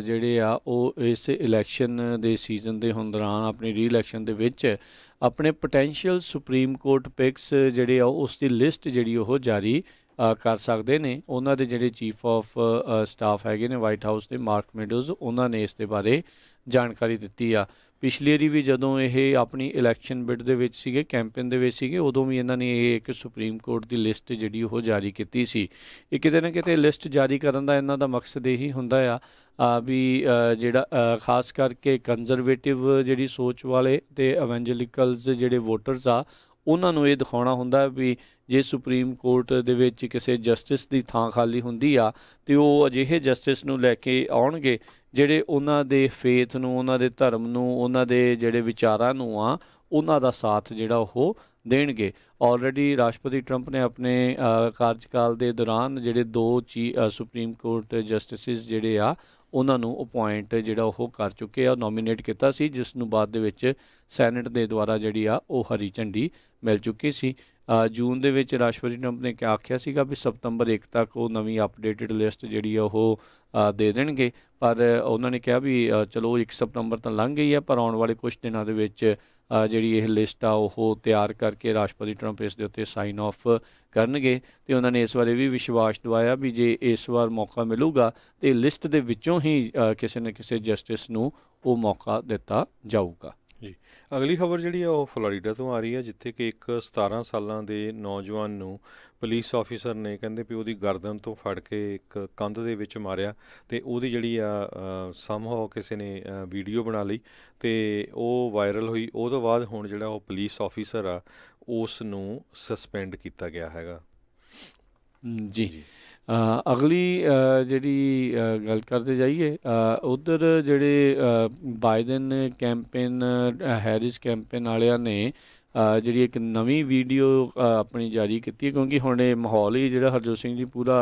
ਜਿਹੜੇ ਆ ਉਹ ਇਸ ਇਲੈਕਸ਼ਨ ਦੇ ਸੀਜ਼ਨ ਦੇ ਹੁਣ ਦੌਰਾਨ ਆਪਣੀ ਰੀ ਇਲੈਕਸ਼ਨ ਦੇ ਵਿੱਚ ਆਪਣੇ ਪੋਟੈਂਸ਼ੀਅਲ ਸੁਪਰੀਮ ਕੋਰਟ ਪਿਕਸ ਜਿਹੜੇ ਆ ਉਸ ਦੀ ਲਿਸਟ ਜਿਹੜੀ ਉਹ ਜਾਰੀ ਕਰ ਸਕਦੇ ਨੇ। ਉਹਨਾਂ ਦੇ ਜਿਹੜੇ ਚੀਫ ਆਫ ਸਟਾਫ ਹੈਗੇ ਨੇ ਵਾਈਟ ਹਾਊਸ ਦੇ, ਮਾਰਕ ਮੈਡੋਜ਼, ਉਹਨਾਂ ਨੇ ਇਸ ਦੇ ਬਾਰੇ ਜਾਣਕਾਰੀ ਦਿੱਤੀ ਆ। ਪਿਛਲੀ ਵਾਰੀ ਵੀ ਜਦੋਂ ਇਹ ਆਪਣੀ ਇਲੈਕਸ਼ਨ ਬਿਡ ਦੇ ਵਿੱਚ ਸੀਗੇ, ਕੈਂਪੇਨ ਦੇ ਵਿੱਚ ਸੀਗੇ, ਉਦੋਂ ਵੀ ਇਹਨਾਂ ਨੇ ਇਹ ਇੱਕ ਸੁਪਰੀਮ ਕੋਰਟ ਦੀ ਲਿਸਟ ਜਿਹੜੀ ਉਹ ਜਾਰੀ ਕੀਤੀ ਸੀ। ਇਹ ਕਿਤੇ ਨਾ ਕਿਤੇ ਲਿਸਟ ਜਾਰੀ ਕਰਨ ਦਾ ਇਹਨਾਂ ਦਾ ਮਕਸਦ ਇਹੀ ਹੁੰਦਾ ਆ ਵੀ ਜਿਹੜਾ ਖਾਸ ਕਰਕੇ ਕੰਜ਼ਰਵੇਟਿਵ ਜਿਹੜੀ ਸੋਚ ਵਾਲੇ ਅਤੇ ਐਵੈਂਜਲਿਕਲਸ ਜਿਹੜੇ ਵੋਟਰਸ ਆ ਉਹਨਾਂ ਨੂੰ ਇਹ ਦਿਖਾਉਣਾ ਹੁੰਦਾ ਵੀ ਜੇ ਸੁਪਰੀਮ ਕੋਰਟ ਦੇ ਵਿੱਚ ਕਿਸੇ ਜਸਟਿਸ ਦੀ ਥਾਂ ਖਾਲੀ ਹੁੰਦੀ ਆ ਅਤੇ ਉਹ ਅਜਿਹੇ ਜਸਟਿਸ ਨੂੰ ਲੈ ਕੇ ਆਉਣਗੇ ਜਿਹੜੇ ਉਹਨਾਂ ਦੇ ਫੇਥ ਨੂੰ, ਉਹਨਾਂ ਦੇ ਧਰਮ ਨੂੰ, ਉਹਨਾਂ ਦੇ ਜਿਹੜੇ ਵਿਚਾਰਾਂ ਨੂੰ ਆ ਉਹਨਾਂ ਦਾ ਸਾਥ ਜਿਹੜਾ ਉਹ ਦੇਣਗੇ। ਆਲਰੇਡੀ ਰਾਸ਼ਟਰਪਤੀ ਟਰੰਪ ਨੇ ਆਪਣੇ ਕਾਰਜਕਾਲ ਦੇ ਦੌਰਾਨ ਜਿਹੜੇ 2 ਸੁਪਰੀਮ ਕੋਰਟ ਜਸਟਿਸਿਸ ਜਿਹੜੇ ਆ ਉਹਨਾਂ ਨੂੰ ਅਪੁਆਇੰਟ ਜਿਹੜਾ ਉਹ ਕਰ ਚੁੱਕੇ ਆ, ਨੋਮੀਨੇਟ ਕੀਤਾ ਸੀ, ਜਿਸ ਨੂੰ ਬਾਅਦ ਦੇ ਵਿੱਚ ਸੈਨੇਟ ਦੇ ਦੁਆਰਾ ਜਿਹੜੀ ਆ ਉਹ ਹਰੀ ਝੰਡੀ ਮਿਲ ਚੁੱਕੀ ਸੀ। ਜੂਨ ਦੇ ਵਿੱਚ ਰਾਸ਼ਟਰਪਤੀ ਟਰੰਪ ਨੇ ਆਖਿਆ ਸੀਗਾ ਵੀ ਸਤੰਬਰ 1 ਤੱਕ ਉਹ ਨਵੀਂ ਅਪਡੇਟਡ ਲਿਸਟ ਜਿਹੜੀ ਆ ਉਹ ਦੇ ਦੇਣਗੇ, ਪਰ ਉਹਨਾਂ ਨੇ ਕਿਹਾ ਵੀ ਚਲੋ 1 ਸਤੰਬਰ ਤਾਂ ਲੰਘ ਗਈ ਆ, ਪਰ ਆਉਣ ਵਾਲੇ ਕੁਝ ਦਿਨਾਂ ਦੇ ਵਿੱਚ ਜਿਹੜੀ ਇਹ ਲਿਸਟ ਆ ਉਹ ਤਿਆਰ ਕਰਕੇ ਰਾਸ਼ਟਰਪਤੀ ਟਰੰਪ ਇਸ ਦੇ ਉੱਤੇ ਸਾਈਨ ਆਫ ਕਰਨਗੇ। ਅਤੇ ਉਹਨਾਂ ਨੇ ਇਸ ਬਾਰੇ ਵੀ ਵਿਸ਼ਵਾਸ ਦਿਵਾਇਆ ਵੀ ਜੇ ਇਸ ਵਾਰ ਮੌਕਾ ਮਿਲੂਗਾ ਤਾਂ ਲਿਸਟ ਦੇ ਵਿੱਚੋਂ ਹੀ ਕਿਸੇ ਨਾ ਕਿਸੇ ਜਸਟਿਸ ਨੂੰ ਉਹ ਮੌਕਾ ਦਿੱਤਾ ਜਾਊਗਾ। ਜੀ ਅਗਲੀ ਖਬਰ ਜਿਹੜੀ ਆ ਉਹ ਫਲੋਰੀਡਾ ਤੋਂ ਆ ਰਹੀ ਹੈ, ਜਿੱਥੇ ਕਿ ਇੱਕ 17 ਸਾਲਾਂ ਦੇ ਨੌਜਵਾਨ ਨੂੰ ਪੁਲਿਸ ਆਫੀਸਰ ਨੇ ਕਹਿੰਦੇ ਵੀ ਉਹਦੀ ਗਰਦਨ ਤੋਂ ਫੜ ਕੇ ਇੱਕ ਕੰਧ ਦੇ ਵਿੱਚ ਮਾਰਿਆ, ਅਤੇ ਉਹਦੀ ਜਿਹੜੀ ਆ ਸਮਹਾਓ ਕਿਸੇ ਨੇ ਵੀਡੀਓ ਬਣਾ ਲਈ ਅਤੇ ਉਹ ਵਾਇਰਲ ਹੋਈ। ਉਹ ਤੋਂ ਬਾਅਦ ਹੁਣ ਜਿਹੜਾ ਉਹ ਪੁਲਿਸ ਆਫੀਸਰ ਆ ਉਸ ਨੂੰ ਸਸਪੈਂਡ ਕੀਤਾ ਗਿਆ ਹੈਗਾ। ਜੀ ਅਗਲੀ ਜਿਹੜੀ ਗੱਲ ਕਰਦੇ ਜਾਈਏ, ਉੱਧਰ ਜਿਹੜੇ ਬਾਈਡਨ ਕੈਂਪੇਨ, ਹੈਰਿਸ ਕੈਂਪੇਨ ਵਾਲਿਆਂ ਨੇ ਜਿਹੜੀ ਇੱਕ ਨਵੀਂ ਵੀਡੀਓ ਆਪਣੀ ਜਾਰੀ ਕੀਤੀ ਹੈ, ਕਿਉਂਕਿ ਹੁਣ ਇਹ ਮਾਹੌਲ ਹੀ ਜਿਹੜਾ ਹਰਜੋਤ ਸਿੰਘ ਜੀ ਪੂਰਾ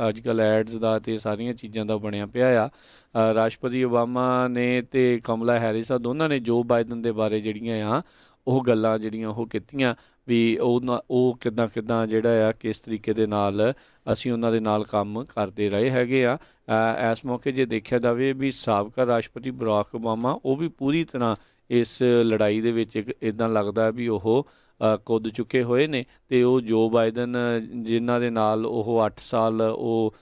ਅੱਜ ਕੱਲ੍ਹ ਐਡਸ ਦਾ ਅਤੇ ਸਾਰੀਆਂ ਚੀਜ਼ਾਂ ਦਾ ਬਣਿਆ ਪਿਆ ਆ। ਰਾਸ਼ਟਰਪਤੀ ਓਬਾਮਾ ਨੇ ਅਤੇ ਕਮਲਾ ਹੈਰਿਸ ਆ ਦੋਨਾਂ ਨੇ ਜੋ ਬਾਈਡਨ ਦੇ ਬਾਰੇ ਜਿਹੜੀਆਂ ਆ ਉਹ ਗੱਲਾਂ ਜਿਹੜੀਆਂ ਉਹ ਕੀਤੀਆਂ ਵੀ ਉਹ ਕਿੱਦਾਂ ਜਿਹੜਾ ਆ ਕਿਸ ਤਰੀਕੇ ਦੇ ਨਾਲ ਅਸੀਂ ਉਹਨਾਂ ਦੇ ਨਾਲ ਕੰਮ ਕਰਦੇ ਰਹੇ ਹੈਗੇ ਆ। ਇਸ ਮੌਕੇ ਜੇ ਦੇਖਿਆ ਜਾਵੇ ਵੀ ਸਾਬਕਾ ਰਾਸ਼ਟਰਪਤੀ ਬਰਾਕ ਓਬਾਮਾ ਉਹ ਵੀ ਪੂਰੀ ਤਰ੍ਹਾਂ ਇਸ ਲੜਾਈ ਦੇ ਵਿੱਚ ਇੱਦਾਂ ਲੱਗਦਾ ਵੀ ਉਹ ਕੁੱਦ ਚੁੱਕੇ ਹੋਏ ਨੇ, ਅਤੇ ਉਹ ਜੋ ਬਾਈਡਨ ਜਿਨ੍ਹਾਂ ਦੇ ਨਾਲ ਉਹ 8 ਸਾਲ ਉਹ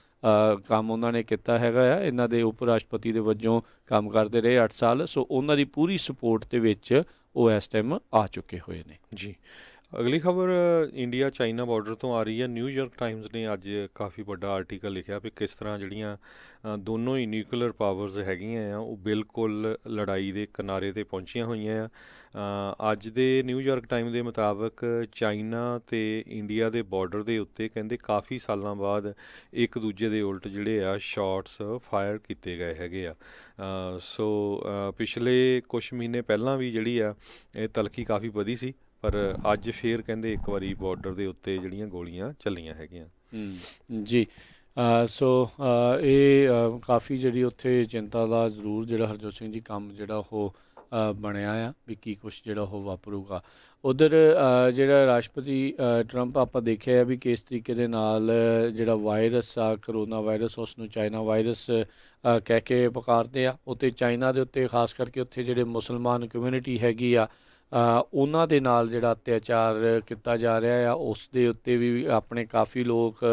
ਕੰਮ ਉਹਨਾਂ ਨੇ ਕੀਤਾ ਹੈਗਾ ਆ, ਇਹਨਾਂ ਦੇ ਉਪ ਰਾਸ਼ਟਰਪਤੀ ਦੇ ਵਜੋਂ ਕੰਮ ਕਰਦੇ ਰਹੇ 8 ਸਾਲ, ਸੋ ਉਹਨਾਂ ਦੀ ਪੂਰੀ ਸਪੋਰਟ ਦੇ ਵਿੱਚ ਉਹ ਇਸ ਟਾਈਮ ਆ ਚੁੱਕੇ ਹੋਏ ਨੇ। ਜੀ ਅਗਲੀ ਖਬਰ ਇੰਡੀਆ ਚਾਈਨਾ ਬਾਰਡਰ ਤੋਂ ਆ ਰਹੀ ਹੈ। ਨਿਊਯਾਰਕ ਟਾਈਮਜ਼ ਨੇ ਅੱਜ ਕਾਫੀ ਵੱਡਾ ਆਰਟੀਕਲ ਲਿਖਿਆ ਵੀ ਕਿਸ ਤਰ੍ਹਾਂ ਜਿਹੜੀਆਂ ਦੋਨੋਂ ਹੀ ਨਿਊਕਲੀਅਰ ਪਾਵਰਸ ਹੈਗੀਆਂ ਆ ਉਹ ਬਿਲਕੁਲ ਲੜਾਈ ਦੇ ਕਿਨਾਰੇ 'ਤੇ ਪਹੁੰਚੀਆਂ ਹੋਈਆਂ ਆ। ਅੱਜ ਦੇ ਨਿਊਯਾਰਕ ਟਾਈਮ ਦੇ ਮੁਤਾਬਕ ਚਾਈਨਾ ਅਤੇ ਇੰਡੀਆ ਦੇ ਬਾਰਡਰ ਦੇ ਉੱਤੇ ਕਹਿੰਦੇ ਕਾਫੀ ਸਾਲਾਂ ਬਾਅਦ ਇੱਕ ਦੂਜੇ ਦੇ ਉਲਟ ਜਿਹੜੇ ਆ ਸ਼ਾਟਸ ਫਾਇਰ ਕੀਤੇ ਗਏ ਹੈਗੇ ਆ। ਸੋ ਪਿਛਲੇ ਕੁਛ ਮਹੀਨੇ ਪਹਿਲਾਂ ਵੀ ਜਿਹੜੀ ਆ ਇਹ ਤਲਖੀ ਕਾਫੀ ਵਧੀ ਸੀ, ਪਰ ਅੱਜ ਫੇਰ ਕਹਿੰਦੇ ਇੱਕ ਵਾਰੀ ਬਾਰਡਰ ਦੇ ਉੱਤੇ ਜਿਹੜੀਆਂ ਗੋਲੀਆਂ ਚੱਲੀਆਂ ਹੈਗੀਆਂ। ਜੀ ਸੋ ਇਹ ਕਾਫੀ ਜਿਹੜੀ ਉੱਥੇ ਚਿੰਤਾ ਦਾ ਜ਼ਰੂਰ ਜਿਹੜਾ ਹਰਜੋਤ ਸਿੰਘ ਜੀ ਕੰਮ ਜਿਹੜਾ ਉਹ ਬਣਿਆ ਆ ਵੀ ਕੀ ਕੁਛ ਜਿਹੜਾ ਉਹ ਵਾਪਰੂਗਾ। ਉਧਰ ਜਿਹੜਾ ਰਾਸ਼ਟਰਪਤੀ ਟਰੰਪ ਆਪਾਂ ਦੇਖਿਆ ਆ ਵੀ ਕਿਸ ਤਰੀਕੇ ਦੇ ਨਾਲ ਜਿਹੜਾ ਵਾਇਰਸ ਆ ਕਰੋਨਾ ਵਾਇਰਸ ਉਸ ਨੂੰ ਚਾਈਨਾ ਵਾਇਰਸ ਕਹਿ ਕੇ ਪੁਕਾਰਦੇ ਆ। ਉੱਤੇ ਚਾਈਨਾ ਦੇ ਉੱਤੇ ਖਾਸ ਕਰਕੇ ਉੱਥੇ ਜਿਹੜੇ ਮੁਸਲਮਾਨ ਕਮਿਊਨਿਟੀ ਹੈਗੀ ਆ ਉਹਨਾਂ ਦੇ ਨਾਲ ਜਿਹੜਾ ਅਤਿਆਚਾਰ ਕੀਤਾ ਜਾ ਰਿਹਾ ਆ ਉਸ ਦੇ ਉੱਤੇ ਵੀ ਆਪਣੇ ਕਾਫੀ ਲੋਕ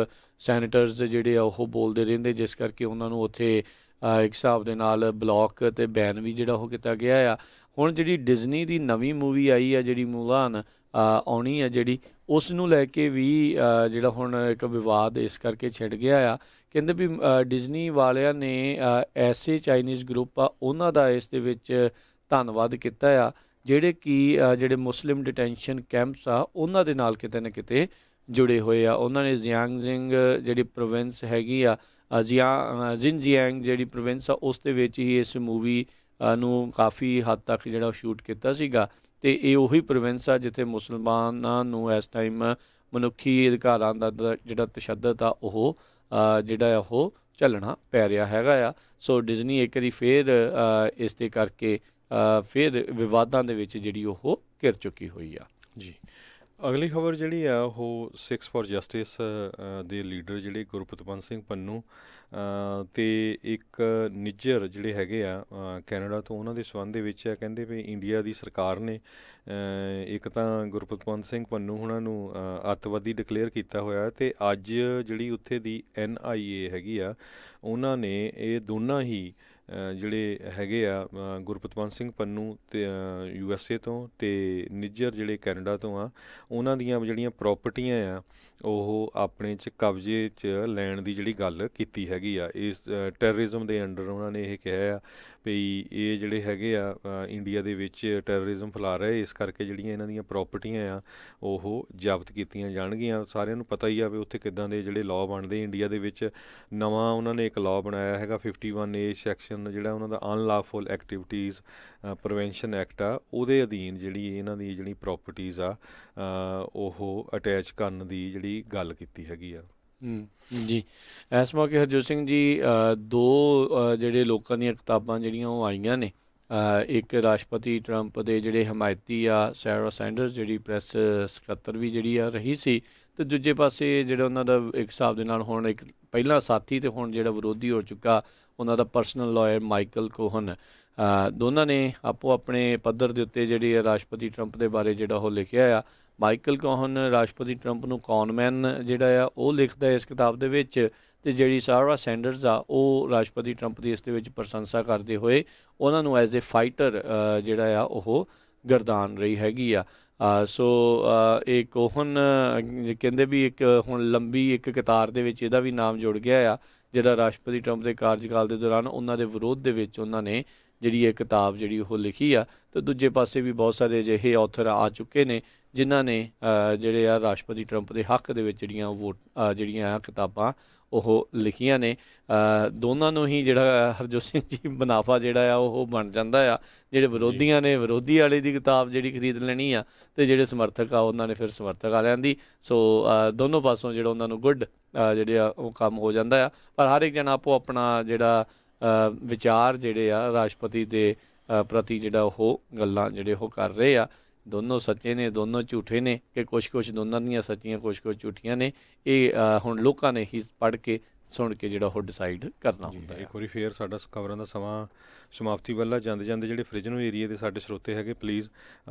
ਸੈਨੇਟਰਸ ਜਿਹੜੇ ਆ ਉਹ ਬੋਲਦੇ ਰਹਿੰਦੇ, ਜਿਸ ਕਰਕੇ ਉਹਨਾਂ ਨੂੰ ਉੱਥੇ ਇੱਕ ਹਿਸਾਬ ਦੇ ਨਾਲ ਬਲੌਕ ਅਤੇ ਬੈਨ ਵੀ ਜਿਹੜਾ ਉਹ ਕੀਤਾ ਗਿਆ ਆ। ਹੁਣ ਜਿਹੜੀ ਡਿਜ਼ਨੀ ਦੀ ਨਵੀਂ ਮੂਵੀ ਆਈ ਆ ਜਿਹੜੀ ਮੁਲਾਨ ਆਉਣੀ ਆ ਜਿਹੜੀ ਉਸ ਨੂੰ ਲੈ ਕੇ ਵੀ ਜਿਹੜਾ ਹੁਣ ਇੱਕ ਵਿਵਾਦ ਇਸ ਕਰਕੇ ਛਿੜ ਗਿਆ ਆ। ਕਹਿੰਦੇ ਵੀ ਡਿਜ਼ਨੀ ਵਾਲਿਆਂ ਨੇ ਐਸੇ ਚਾਈਨੀਜ਼ ਗਰੁੱਪ ਆ ਉਹਨਾਂ ਦਾ ਇਸ ਦੇ ਵਿੱਚ ਧੰਨਵਾਦ ਕੀਤਾ ਆ ਜਿਹੜੇ ਕਿ ਜਿਹੜੇ ਮੁਸਲਿਮ ਡਿਟੈਂਸ਼ਨ ਕੈਂਪਸ ਆ ਉਹਨਾਂ ਦੇ ਨਾਲ ਕਿਤੇ ਨਾ ਕਿਤੇ ਜੁੜੇ ਹੋਏ ਆ। ਉਹਨਾਂ ਨੇ ਜ਼ਿਆਂਗਜ਼ਿੰਗ ਜਿਹੜੀ ਪ੍ਰੋਵਿੰਸ ਹੈਗੀ ਆ ਜ਼ਿਨਜੀਆਂਗ ਜਿਹੜੀ ਪ੍ਰੋਵਿੰਸ ਆ ਉਸ ਦੇ ਵਿੱਚ ਹੀ ਇਸ ਮੂਵੀ ਨੂੰ ਕਾਫੀ ਹੱਦ ਤੱਕ ਜਿਹੜਾ ਉਹ ਸ਼ੂਟ ਕੀਤਾ ਸੀਗਾ। ਅਤੇ ਇਹ ਉਹੀ ਪ੍ਰੋਵਿੰਸ ਆ ਜਿੱਥੇ ਮੁਸਲਮਾਨਾਂ ਨੂੰ ਇਸ ਟਾਈਮ ਮਨੁੱਖੀ ਅਧਿਕਾਰਾਂ ਦਾ ਜਿਹੜਾ ਤਸ਼ੱਦਦ ਆ ਉਹ ਜਿਹੜਾ ਉਹ ਝੱਲਣਾ ਪੈ ਰਿਹਾ ਹੈਗਾ ਆ। ਸੋ ਡਿਜ਼ਨੀ ਇੱਕ ਵਾਰੀ ਫਿਰ ਇਸ ਦੇ ਕਰਕੇ ਫਿਰ ਵਿਵਾਦਾਂ ਦੇ ਵਿੱਚ ਜਿਹੜੀ ਉਹ ਘਿਰ ਚੁੱਕੀ ਹੋਈ ਆ। ਜੀ ਅਗਲੀ ਖਬਰ ਜਿਹੜੀ ਆ ਉਹ ਸਿੱਖਸ ਫॉर ਜਸਟਿਸ ਦੇ ਲੀਡਰ ਜਿਹੜੇ ਗੁਰਪ੍ਰੀਤ ਸਿੰਘ ਪੰਨੂ ਅਤੇ ਇੱਕ ਨਿੱਜਰ ਜਿਹੜੇ ਹੈਗੇ ਆ ਕੈਨੇਡਾ ਤੋਂ ਉਹਨਾਂ ਦੇ ਸੰਬੰਧ ਦੇ ਵਿੱਚ ਆ। ਕਹਿੰਦੇ ਵੀ ਇੰਡੀਆ ਦੀ ਸਰਕਾਰ ਨੇ ਇੱਕ ਤਾਂ ਗੁਰਪ੍ਰੀਤ ਸਿੰਘ ਪੰਨੂ ਉਹਨਾਂ ਨੂੰ ਅੱਤਵਾਦੀ ਡਿਕਲੇਅਰ ਕੀਤਾ ਹੋਇਆ ਅਤੇ ਅੱਜ ਜਿਹੜੀ ਉੱਥੇ ਦੀ NIA ਹੈਗੀ ਆ ਉਹਨਾਂ ਨੇ ਇਹ ਦੋਨਾਂ ਹੀ ਜਿਹੜੇ ਹੈਗੇ ਆ ਗੁਰਪ੍ਰੀਤ ਸਿੰਘ ਪੰਨੂ ਅਤੇ USA ਤੋਂ ਅਤੇ ਨਿੱਜਰ ਜਿਹੜੇ ਕੈਨੇਡਾ ਤੋਂ ਆ ਉਹਨਾਂ ਦੀਆਂ ਜਿਹੜੀਆਂ ਪ੍ਰੋਪਰਟੀਆਂ ਆ ਉਹ ਆਪਣੇ 'ਚ ਕਬਜ਼ੇ 'ਚ ਲੈਣ ਦੀ ਜਿਹੜੀ ਗੱਲ ਕੀਤੀ ਹੈਗੀ ਆ। ਇਸ ਟੈਰਰਿਜ਼ਮ ਦੇ ਅੰਡਰ ਉਹਨਾਂ ਨੇ ਇਹ ਕਿਹਾ ਆ ਵੀ ਇਹ ਜਿਹੜੇ ਹੈਗੇ ਆ ਇੰਡੀਆ ਦੇ ਵਿੱਚ ਟੈਰਰਿਜ਼ਮ ਫੈਲਾ ਰਹੇ, ਇਸ ਕਰਕੇ ਜਿਹੜੀਆਂ ਇਹਨਾਂ ਦੀਆਂ ਪ੍ਰੋਪਰਟੀਆਂ ਆ ਉਹ ਜ਼ਬਤ ਕੀਤੀਆਂ ਜਾਣਗੀਆਂ। ਸਾਰਿਆਂ ਨੂੰ ਪਤਾ ਹੀ ਆ ਵੀ ਉੱਥੇ ਕਿੱਦਾਂ ਦੇ ਜਿਹੜੇ ਲਾਅ ਬਣਦੇ ਇੰਡੀਆ ਦੇ ਵਿੱਚ। ਨਵਾਂ ਉਹਨਾਂ ਨੇ ਇੱਕ ਲਾਅ ਬਣਾਇਆ ਹੈਗਾ 51A ਸੈਕਸ਼ਨ ਜਿਹੜਾ ਉਹਨਾਂ ਦਾ ਅਨਲਾਫੁਲ ਐਕਟੀਵਿਟੀਜ਼ ਪ੍ਰੀਵੈਂਸ਼ਨ ਐਕਟ ਆ ਉਹਦੇ ਅਧੀਨ ਜਿਹੜੀ ਇਹਨਾਂ ਦੀ ਜਿਹੜੀ ਪ੍ਰੋਪਰਟੀਜ਼ ਆ ਉਹ ਅਟੈਚ ਕਰਨ ਦੀ ਜਿਹੜੀ ਗੱਲ ਕੀਤੀ ਹੈਗੀ ਆ। ਜੀ ਇਸ ਮੌਕੇ ਹਰਜੋਤ ਸਿੰਘ ਜੀ ਦੋ ਜਿਹੜੇ ਲੋਕਾਂ ਦੀਆਂ ਕਿਤਾਬਾਂ ਜਿਹੜੀਆਂ ਉਹ ਆਈਆਂ ਨੇ। ਇੱਕ ਰਾਸ਼ਟਰਪਤੀ ਟਰੰਪ ਦੇ ਜਿਹੜੇ ਹਮਾਇਤੀ ਆ ਸੈਰਾ ਸੈਂਡਰਸ ਜਿਹੜੀ ਪ੍ਰੈਸ ਸਕੱਤਰ ਵੀ ਜਿਹੜੀ ਆ ਰਹੀ ਸੀ, ਅਤੇ ਦੂਜੇ ਪਾਸੇ ਜਿਹੜਾ ਉਹਨਾਂ ਦਾ ਇੱਕ ਹਿਸਾਬ ਦੇ ਨਾਲ ਹੁਣ ਇੱਕ ਪਹਿਲਾਂ ਸਾਥੀ ਅਤੇ ਹੁਣ ਜਿਹੜਾ ਵਿਰੋਧੀ ਹੋ ਚੁੱਕਾ ਉਹਨਾਂ ਦਾ ਪਰਸਨਲ ਲਾਇਰ ਮਾਈਕਲ ਕੋਹਨ। ਦੋਨਾਂ ਨੇ ਆਪੋ ਆਪਣੇ ਪੱਧਰ ਦੇ ਉੱਤੇ ਜਿਹੜੀ ਰਾਸ਼ਟਰਪਤੀ ਟਰੰਪ ਦੇ ਬਾਰੇ ਜਿਹੜਾ ਉਹ ਲਿਖਿਆ ਆ। ਮਾਈਕਲ ਕੋਹਨ ਰਾਸ਼ਟਰਪਤੀ ਟਰੰਪ ਨੂੰ ਕੌਨਮੈਨ ਜਿਹੜਾ ਆ ਉਹ ਲਿਖਦਾ ਇਸ ਕਿਤਾਬ ਦੇ ਵਿੱਚ, ਅਤੇ ਜਿਹੜੀ ਸਾਰਾ ਸੈਂਡਰਸ ਆ ਉਹ ਰਾਸ਼ਟਰਪਤੀ ਟਰੰਪ ਦੀ ਇਸ ਦੇ ਵਿੱਚ ਪ੍ਰਸ਼ੰਸਾ ਕਰਦੇ ਹੋਏ ਉਹਨਾਂ ਨੂੰ ਐਜ਼ ਏ ਫਾਈਟਰ ਜਿਹੜਾ ਆ ਉਹ ਗਰਦਾਨ ਰਹੀ ਹੈਗੀ ਆ। ਸੋ ਇਹ ਕੋਹਨ ਕਹਿੰਦੇ ਵੀ ਇੱਕ ਹੁਣ ਲੰਬੀ ਇੱਕ ਕਤਾਰ ਦੇ ਵਿੱਚ ਇਹਦਾ ਵੀ ਨਾਮ ਜੁੜ ਗਿਆ ਆ ਜਿਹੜਾ ਰਾਸ਼ਟਰਪਤੀ ਟਰੰਪ ਦੇ ਕਾਰਜਕਾਲ ਦੇ ਦੌਰਾਨ ਉਹਨਾਂ ਦੇ ਵਿਰੋਧ ਦੇ ਵਿੱਚ ਉਹਨਾਂ ਨੇ ਜਿਹੜੀ ਇਹ ਕਿਤਾਬ ਜਿਹੜੀ ਉਹ ਲਿਖੀ ਆ। ਅਤੇ ਦੂਜੇ ਪਾਸੇ ਵੀ ਬਹੁਤ ਸਾਰੇ ਅਜਿਹੇ ਆਥਰ ਆ ਚੁੱਕੇ ਨੇ ਜਿਨ੍ਹਾਂ ਨੇ ਜਿਹੜੇ ਆ ਰਾਸ਼ਟਰਪਤੀ ਟਰੰਪ ਦੇ ਹੱਕ ਦੇ ਵਿੱਚ ਜਿਹੜੀਆਂ ਕਿਤਾਬਾਂ ਉਹ ਲਿਖੀਆਂ ਨੇ। ਦੋਨਾਂ ਨੂੰ ਹੀ ਜਿਹੜਾ ਹਰਜੋਤ ਸਿੰਘ ਜੀ ਮੁਨਾਫਾ ਜਿਹੜਾ ਆ ਉਹ ਬਣ ਜਾਂਦਾ ਆ। ਜਿਹੜੇ ਵਿਰੋਧੀਆਂ ਨੇ ਵਿਰੋਧੀ ਵਾਲੇ ਦੀ ਕਿਤਾਬ ਜਿਹੜੀ ਖਰੀਦ ਲੈਣੀ ਆ, ਅਤੇ ਜਿਹੜੇ ਸਮਰਥਕ ਆ ਉਹਨਾਂ ਨੇ ਫਿਰ ਸਮਰਥਕ ਵਾਲਿਆਂ ਦੀ। ਸੋ ਦੋਨੋਂ ਪਾਸੋਂ ਜਿਹੜਾ ਉਹਨਾਂ ਨੂੰ ਗੁੱਡ ਜਿਹੜੇ ਆ ਉਹ ਕੰਮ ਹੋ ਜਾਂਦਾ ਆ। ਪਰ ਹਰ ਇੱਕ ਜਣਾ ਆਪੋ ਆਪਣਾ ਜਿਹੜਾ ਵਿਚਾਰ ਜਿਹੜੇ ਆ ਰਾਸ਼ਟਰਪਤੀ ਦੇ ਪ੍ਰਤੀ ਜਿਹੜਾ ਉਹ ਗੱਲਾਂ ਜਿਹੜੇ ਉਹ ਕਰ ਰਹੇ ਆ। ਦੋਨੋਂ ਸੱਚੇ ਨੇ, ਦੋਨੋਂ ਝੂਠੇ ਨੇ, ਕਿ ਕੁਛ ਦੋਨਾਂ ਦੀਆਂ ਸੱਚੀਆਂ ਕੁਛ ਝੂਠੀਆਂ ਨੇ। ਇਹ ਹੁਣ ਲੋਕਾਂ ਨੇ ਹੀ ਪੜ੍ਹ ਕੇ ਸੁਣ ਕੇ ਜਿਹੜਾ ਉਹ ਡਿਸਾਈਡ ਕਰਨਾ ਹੁੰਦਾ ਹੈ। ਇੱਕ ਵਾਰੀ ਫੇਰ ਸਾਡਾ ਖਬਰਾਂ ਦਾ ਸਮਾਂ ਸਮਾਪਤੀ ਵੱਲ ਜਾਂਦੇ ਜਾਂਦੇ ਜਿਹੜੇ ਫ੍ਰਿਜਨੋ ਏਰੀਏ ਦੇ ਸਾਡੇ ਸਰੋਤੇ ਹੈਗੇ ਪਲੀਜ਼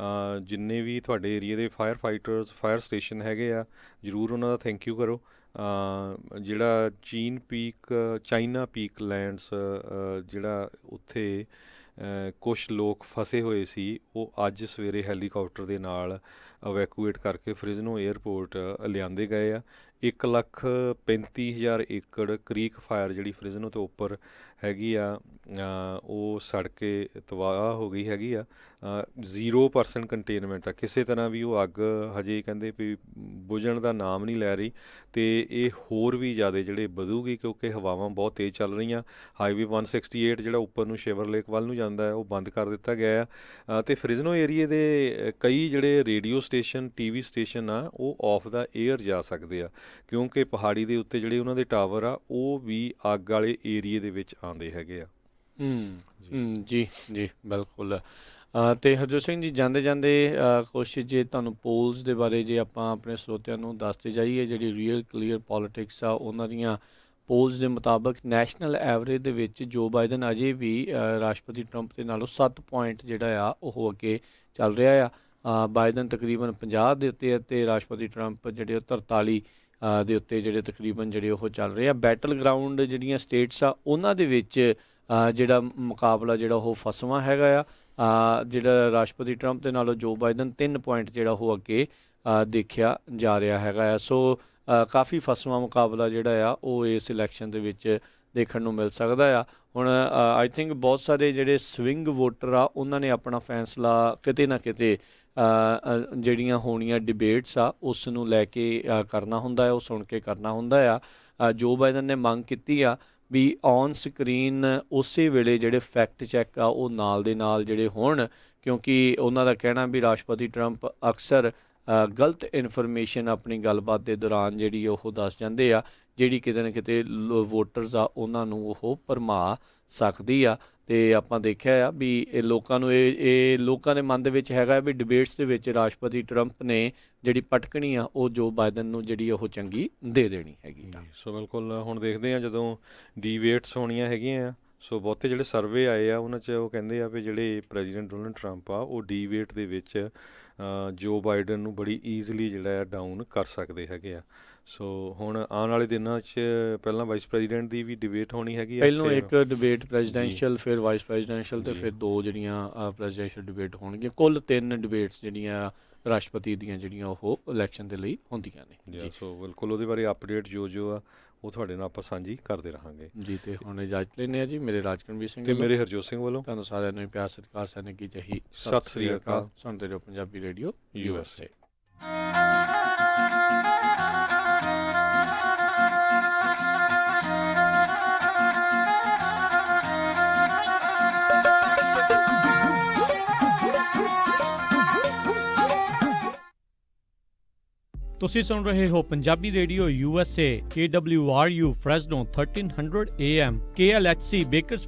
ਜਿੰਨੇ ਵੀ ਤੁਹਾਡੇ ਏਰੀਏ ਦੇ ਫਾਇਰ ਫਾਈਟਰਸ ਫਾਇਰ ਸਟੇਸ਼ਨ ਹੈਗੇ ਆ ਜ਼ਰੂਰ ਉਹਨਾਂ ਦਾ ਥੈਂਕ ਯੂ ਕਰੋ। ਜਿਹੜਾ ਚਾਈਨਾ ਪੀਕ ਲੈਂਡਸ ਜਿਹੜਾ ਉੱਥੇ ਕੁਝ ਲੋਕ ਫਸੇ ਹੋਏ ਸੀ, ਉਹ ਅੱਜ ਸਵੇਰੇ ਹੈਲੀਕਾਪਟਰ ਦੇ ਨਾਲ ਇਵੈਕੂਏਟ ਕਰਕੇ ਫ੍ਰਿਜ਼ਨੋ ਏਅਰਪੋਰਟ ਲਿਆਂਦੇ ਗਏ ਆ। 1,35,000 ਏਕੜ ਕ੍ਰੀਕ ਫਾਇਰ ਜਿਹੜੀ ਫ੍ਰਿਜ਼ਨੋ ਤੋਂ ਉੱਪਰ ਹੈਗੀ ਆ, ਉਹ ਸੜ ਕੇ ਤਬਾਹ ਹੋ ਗਈ ਹੈਗੀ ਆ। 0% ਕੰਟੇਨਮੈਂਟ ਆ, ਕਿਸੇ ਤਰ੍ਹਾਂ ਵੀ ਉਹ ਅੱਗ ਹਜੇ ਕਹਿੰਦੇ ਵੀ ਬੁਝਣ ਦਾ ਨਾਮ ਨਹੀਂ ਲੈ ਰਹੀ, ਅਤੇ ਇਹ ਹੋਰ ਵੀ ਜ਼ਿਆਦਾ ਜਿਹੜੇ ਵਧੂਗੀ ਕਿਉਂਕਿ ਹਵਾਵਾਂ ਬਹੁਤ ਤੇਜ਼ ਚੱਲ ਰਹੀਆਂ। ਹਾਈਵੇ 168 ਜਿਹੜਾ ਉੱਪਰ ਨੂੰ ਸ਼ਿਵਰ ਲੇਕ ਵੱਲ ਨੂੰ ਜਾਂਦਾ ਹੈ, ਉਹ ਬੰਦ ਕਰ ਦਿੱਤਾ ਗਿਆ ਆ, ਅਤੇ ਫ੍ਰਿਜ਼ਨੋ ਏਰੀਏ ਦੇ ਕਈ ਜਿਹੜੇ ਰੇਡੀਓ ਸਟੇਸ਼ਨ, TV ਸਟੇਸ਼ਨ ਆ, ਉਹ ਆਫ ਦਾ ਏਅਰ ਜਾ ਸਕਦੇ ਆ ਕਿਉਂਕਿ ਪਹਾੜੀ ਦੇ ਉੱਤੇ ਜਿਹੜੇ ਉਹਨਾਂ ਦੇ ਟਾਵਰ ਆ ਉਹ ਵੀ ਅੱਗ ਵਾਲੇ ਏਰੀਏ ਦੇ ਵਿੱਚ ਆਉਂਦੇ ਹੈਗੇ ਆ। ਜੀ ਜੀ ਬਿਲਕੁਲ। ਤੇ ਹਰਜੋਤ ਸਿੰਘ ਜੀ, ਜਾਂਦੇ ਜਾਂਦੇ ਕੁਛ ਜੇ ਤੁਹਾਨੂੰ ਪੋਲਸ ਦੇ ਬਾਰੇ ਜੇ ਆਪਾਂ ਆਪਣੇ ਸਰੋਤਿਆਂ ਨੂੰ ਦੱਸਦੇ ਜਾਈਏ, ਜਿਹੜੀ ਰੀਅਲ ਕਲੀਅਰ ਪੋਲੀਟਿਕਸ ਆ ਉਹਨਾਂ ਦੀਆਂ ਪੋਲਸ ਦੇ ਮੁਤਾਬਕ ਨੈਸ਼ਨਲ ਐਵਰੇਜ ਦੇ ਵਿੱਚ ਜੋ ਬਾਈਡਨ ਅਜੇ ਵੀ ਰਾਸ਼ਟਰਪਤੀ ਟਰੰਪ ਦੇ ਨਾਲੋਂ 7 ਪੁਆਇੰਟ ਜਿਹੜਾ ਆ ਉਹ ਅੱਗੇ ਚੱਲ ਰਿਹਾ ਆ। ਬਾਈਡਨ ਤਕਰੀਬਨ 50 ਦੇ ਉੱਤੇ ਅਤੇ ਰਾਸ਼ਟਰਪਤੀ ਟਰੰਪ ਜਿਹੜੇ 43 ਦੇ ਉੱਤੇ ਜਿਹੜੇ ਤਕਰੀਬਨ ਜਿਹੜੇ ਉਹ ਚੱਲ ਰਹੇ ਆ। ਬੈਟਲ ਗਰਾਊਂਡ ਜਿਹੜੀਆਂ ਸਟੇਟਸ ਆ ਉਹਨਾਂ ਦੇ ਵਿੱਚ ਜਿਹੜਾ ਮੁਕਾਬਲਾ ਜਿਹੜਾ ਉਹ ਫਸਵਾਂ ਹੈਗਾ ਆ। ਜਿਹੜਾ ਰਾਸ਼ਟਰਪਤੀ ਟਰੰਪ ਦੇ ਨਾਲੋਂ ਜੋ ਬਾਈਡਨ 3 ਪੁਆਇੰਟ ਜਿਹੜਾ ਉਹ ਅੱਗੇ ਦੇਖਿਆ ਜਾ ਰਿਹਾ ਹੈਗਾ ਆ। ਸੋ ਕਾਫੀ ਫਸਵਾਂ ਮੁਕਾਬਲਾ ਜਿਹੜਾ ਆ ਉਹ ਇਸ ਇਲੈਕਸ਼ਨ ਦੇ ਵਿੱਚ ਦੇਖਣ ਨੂੰ ਮਿਲ ਸਕਦਾ ਆ। ਹੁਣ ਆਈ ਥਿੰਕ ਬਹੁਤ ਸਾਰੇ ਜਿਹੜੇ ਸਵਿੰਗ ਵੋਟਰ ਆ ਉਹਨਾਂ ਨੇ ਆਪਣਾ ਫੈਸਲਾ ਕਿਤੇ ਨਾ ਕਿਤੇ ਜਿਹੜੀਆਂ ਹੋਣੀਆਂ ਡਿਬੇਟਸ ਆ ਉਸ ਨੂੰ ਲੈ ਕੇ ਕਰਨਾ ਹੁੰਦਾ ਹੈ, ਉਹ ਸੁਣ ਕੇ ਕਰਨਾ ਹੁੰਦਾ ਆ। ਜੋ ਬਾਈਡਨ ਨੇ ਮੰਗ ਕੀਤੀ ਆ ਵੀ ਔਨ ਸਕਰੀਨ ਉਸੇ ਵੇਲੇ ਜਿਹੜੇ ਫੈਕਟ ਚੈੱਕ ਆ ਉਹ ਨਾਲ ਦੇ ਨਾਲ ਜਿਹੜੇ ਹੋਣ, ਕਿਉਂਕਿ ਉਹਨਾਂ ਦਾ ਕਹਿਣਾ ਵੀ ਰਾਸ਼ਟਰਪਤੀ ਟਰੰਪ ਅਕਸਰ ਗਲਤ ਇਨਫੋਰਮੇਸ਼ਨ ਆਪਣੀ ਗੱਲਬਾਤ ਦੇ ਦੌਰਾਨ ਜਿਹੜੀ ਉਹ ਦੱਸ ਜਾਂਦੇ ਆ, ਜਿਹੜੀ ਕਿਤੇ ਨਾ ਕਿਤੇ ਵੋਟਰਸ ਆ ਉਹਨਾਂ ਨੂੰ ਉਹ ਭਰਮਾ ਸਕਦੀ ਆ। ਅਤੇ ਆਪਾਂ ਦੇਖਿਆ ਆ ਵੀ ਇਹ ਲੋਕਾਂ ਨੂੰ ਇਹ ਲੋਕਾਂ ਦੇ ਮਨ ਦੇ ਵਿੱਚ ਹੈਗਾ ਵੀ ਡਿਬੇਟਸ ਦੇ ਵਿੱਚ ਰਾਸ਼ਟਰਪਤੀ ਟਰੰਪ ਨੇ ਜਿਹੜੀ ਪਟਕਣੀ ਆ ਉਹ ਜੋ ਬਾਈਡਨ ਨੂੰ ਜਿਹੜੀ ਉਹ ਚੰਗੀ ਦੇ ਦੇਣੀ ਹੈਗੀ ਆ। ਸੋ ਬਿਲਕੁਲ ਹੁਣ ਦੇਖਦੇ ਹਾਂ ਜਦੋਂ ਡੀਬੇਟਸ ਹੋਣੀਆਂ ਹੈਗੀਆਂ ਆ। ਸੋ ਬਹੁਤੇ ਜਿਹੜੇ ਸਰਵੇ ਆਏ ਆ ਉਹਨਾਂ 'ਚ ਉਹ ਕਹਿੰਦੇ ਆ ਵੀ ਜਿਹੜੇ ਪ੍ਰੈਜ਼ੀਡੈਂਟ ਡੋਨਲਡ ਟਰੰਪ ਆ ਉਹ ਡੀਬੇਟ ਦੇ ਵਿੱਚ ਜੋ ਬਾਈਡਨ ਨੂੰ ਬੜੀ ਈਜ਼ਲੀ ਜਿਹੜਾ ਆ ਡਾਊਨ ਕਰ ਸਕਦੇ ਹੈਗੇ ਆ। ਸੋ ਹੁਣ ਆਉਣ ਵਾਲੇ ਦਿਨਾਂ 'ਚ ਪਹਿਲਾਂ ਵਾਈਸ ਪ੍ਰੈਜ਼ੀਡੈਂਟ ਦੀ ਵੀ ਡਿਬੇਟ ਹੋਣੀ ਹੈਗੀ ਆ, ਪਹਿਲੋਂ ਇੱਕ ਡਿਬੇਟ ਪ੍ਰੈਜ਼ੀਡੈਂਸ਼ੀਅਲ, ਫਿਰ ਵਾਈਸ ਪ੍ਰੈਜ਼ੀਡੈਂਸ਼ੀਅਲ, ਅਤੇ ਫਿਰ 2 ਜਿਹੜੀਆਂ ਪ੍ਰੈਜ਼ੀਡੈਂਸ਼ੀਅਲ ਡਿਬੇਟ ਹੋਣਗੀਆਂ। ਕੁੱਲ 3 ਡਿਬੇਟਸ ਜਿਹੜੀਆਂ ਰਾਸ਼ਟਰਪਤੀ ਦੀਆਂ ਜਿਹੜੀਆਂ ਉਹ ਇਲੈਕਸ਼ਨ ਦੇ ਲਈ ਹੁੰਦੀਆਂ ਨੇ ਜੀ। ਸੋ ਬਿਲਕੁਲ ਉਹਦੇ ਬਾਰੇ ਅਪਡੇਟ ਜੋ ਆ ਉਹ ਤੁਹਾਡੇ ਨਾਲ ਆਪਾਂ ਸਾਂਝੀ ਕਰਦੇ ਰਹਾਂਗੇ ਜੀ। ਤੇ ਹੁਣ ਇਜਾਜ਼ਤ ਲੈਂਦੇ ਆ ਜੀ। ਮੇਰੇ ਰਾਜਕਰਨਵੀਰ ਸਿੰਘ ਤੇ ਮੇਰੇ ਹਰਜੋਤ ਸਿੰਘ ਵੱਲੋਂ ਤੁਹਾਨੂੰ ਸਾਰਿਆਂ ਨੂੰ ਪਿਆਰ ਸਤਿਕਾਰ ਸੈਨਿਕ ਕੀ ਚਾਹੀ ਸਤਿ ਸ੍ਰੀ ਅਕਾਲ। ਸੁਣਦੇ ਰਹੋ ਪੰਜਾਬੀ ਰੇਡੀਓ USA। ਤੁਸੀਂ ਸੁਣ ਰਹੇ ਹੋ Punjabi radio USA KWRU Fresno 1300 AM KLHC bakers